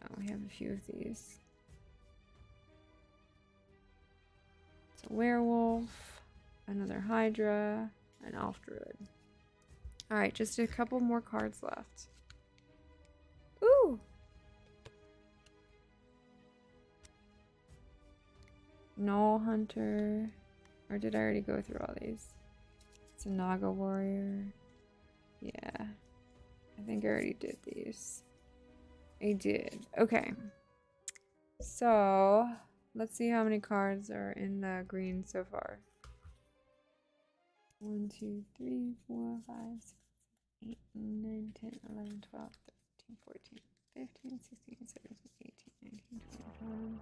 Oh, we have a few of these. It's a werewolf, another Hydra, an elf druid. Alright, just a couple more cards left. Ooh! Null Hunter. Or did I already go through all these? It's a Naga Warrior. Yeah. I think I already did these. I did. Okay. So, let's see how many cards are in the green so far. 1, 2, 3, 4, 5, 6, 8, 9, 10, 11, 12, 13, 14, 15, 16, 17, 18, 19, 20, 21,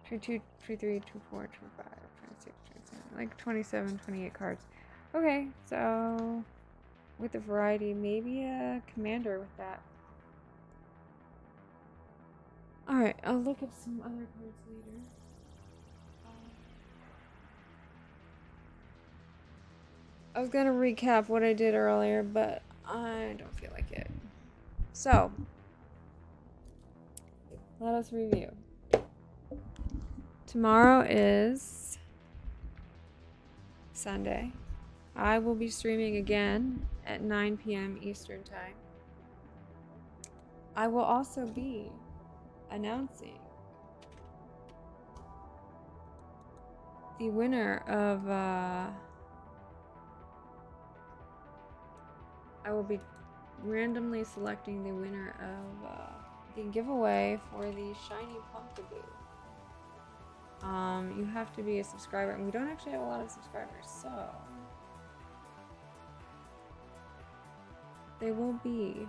22, 23, 24, 25, 26, 27, like 27, 28 cards. Okay, so with the variety, maybe a commander with that. Alright, I'll look up some other cards later. I was gonna recap what I did earlier, but I don't feel like it. So, let us review. Tomorrow is Sunday. I will be streaming again at 9 p.m. Eastern Time. I will also be announcing the winner of I will be randomly selecting the winner of the giveaway for the shiny Pumpkaboo. You have to be a subscriber, and we don't actually have a lot of subscribers, so they will be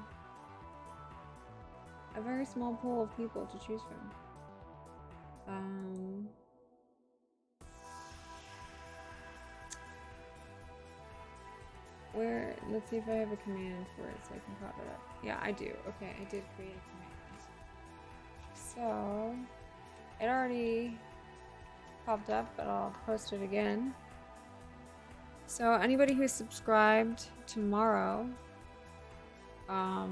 a very small pool of people to choose from. Let's see if I have a command for it so I can pop it up. Yeah, I do. Okay, I did create a command. So, it already popped up, but I'll post it again. So, anybody who's subscribed tomorrow, at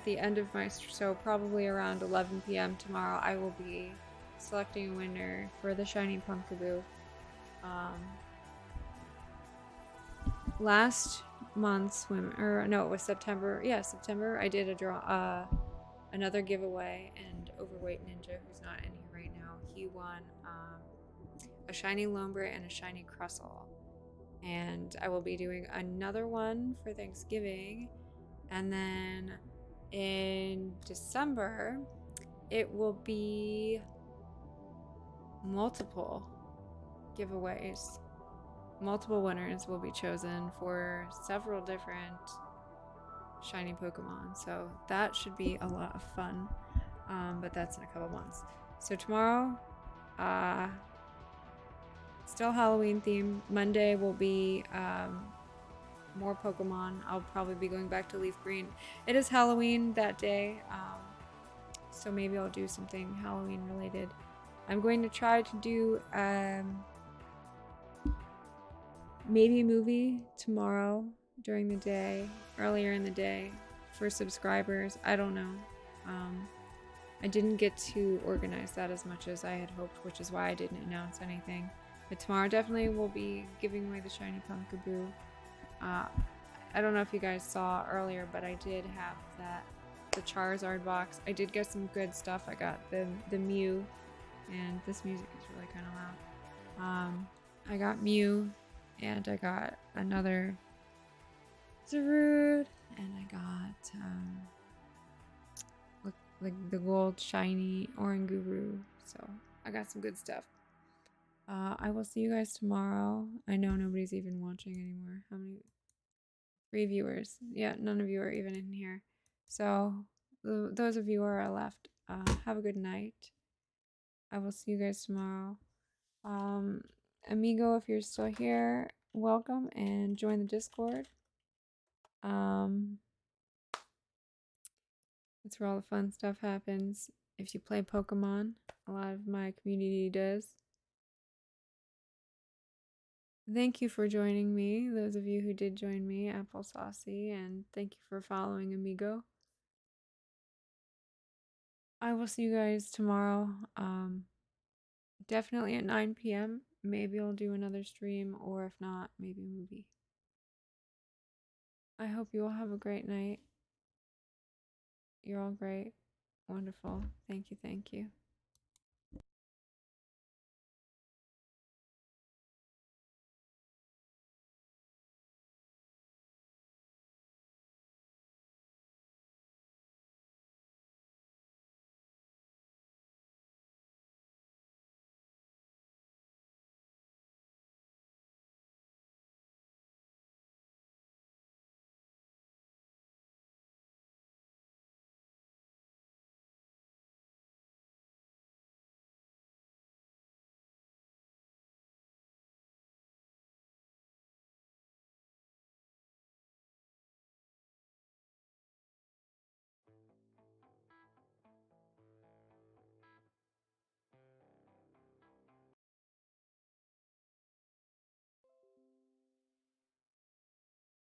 the end of my, so probably around 11 p.m. tomorrow, I will be selecting a winner for the shiny Pumpkaboo. Last month's it was September. Yeah, September. I did a draw, another giveaway, and Overweight Ninja, who's not in here right now, he won a shiny Lombre and a shiny Crustle. And I will be doing another one for Thanksgiving, and then in December it will be multiple giveaways. Multiple winners will be chosen for several different shiny Pokemon, so that should be a lot of fun. But that's in a couple months. So tomorrow, still Halloween themed. Monday will be more Pokemon. I'll probably be going back to Leaf Green. It is Halloween that day, so maybe I'll do something Halloween related. I'm going to try to do maybe a movie tomorrow during the day, earlier in the day, for subscribers. I don't know. I didn't get to organize that as much as I had hoped, which is why I didn't announce anything. But tomorrow definitely will be giving away the shiny Pumpkaboo. I don't know if you guys saw earlier, but I did have the Charizard box. I did get some good stuff. I got the Mew, and this music is really kind of loud. I got Mew, and I got another Zarude, and I got like the gold shiny Oranguru. So I got some good stuff. I will see you guys tomorrow. I know nobody's even watching anymore. How many? 3 viewers. Yeah, none of you are even in here. So those of you who are left, have a good night. I will see you guys tomorrow. Amigo, if you're still here, welcome and join the Discord. That's where all the fun stuff happens. If you play Pokemon, a lot of my community does. Thank you for joining me, those of you who did join me, Apple Saucy, and thank you for following Amigo. I will see you guys tomorrow. Definitely at 9 p.m. Maybe I'll do another stream, or if not, maybe a movie. I hope you all have a great night. You're all great. Wonderful. Thank you. Thank you.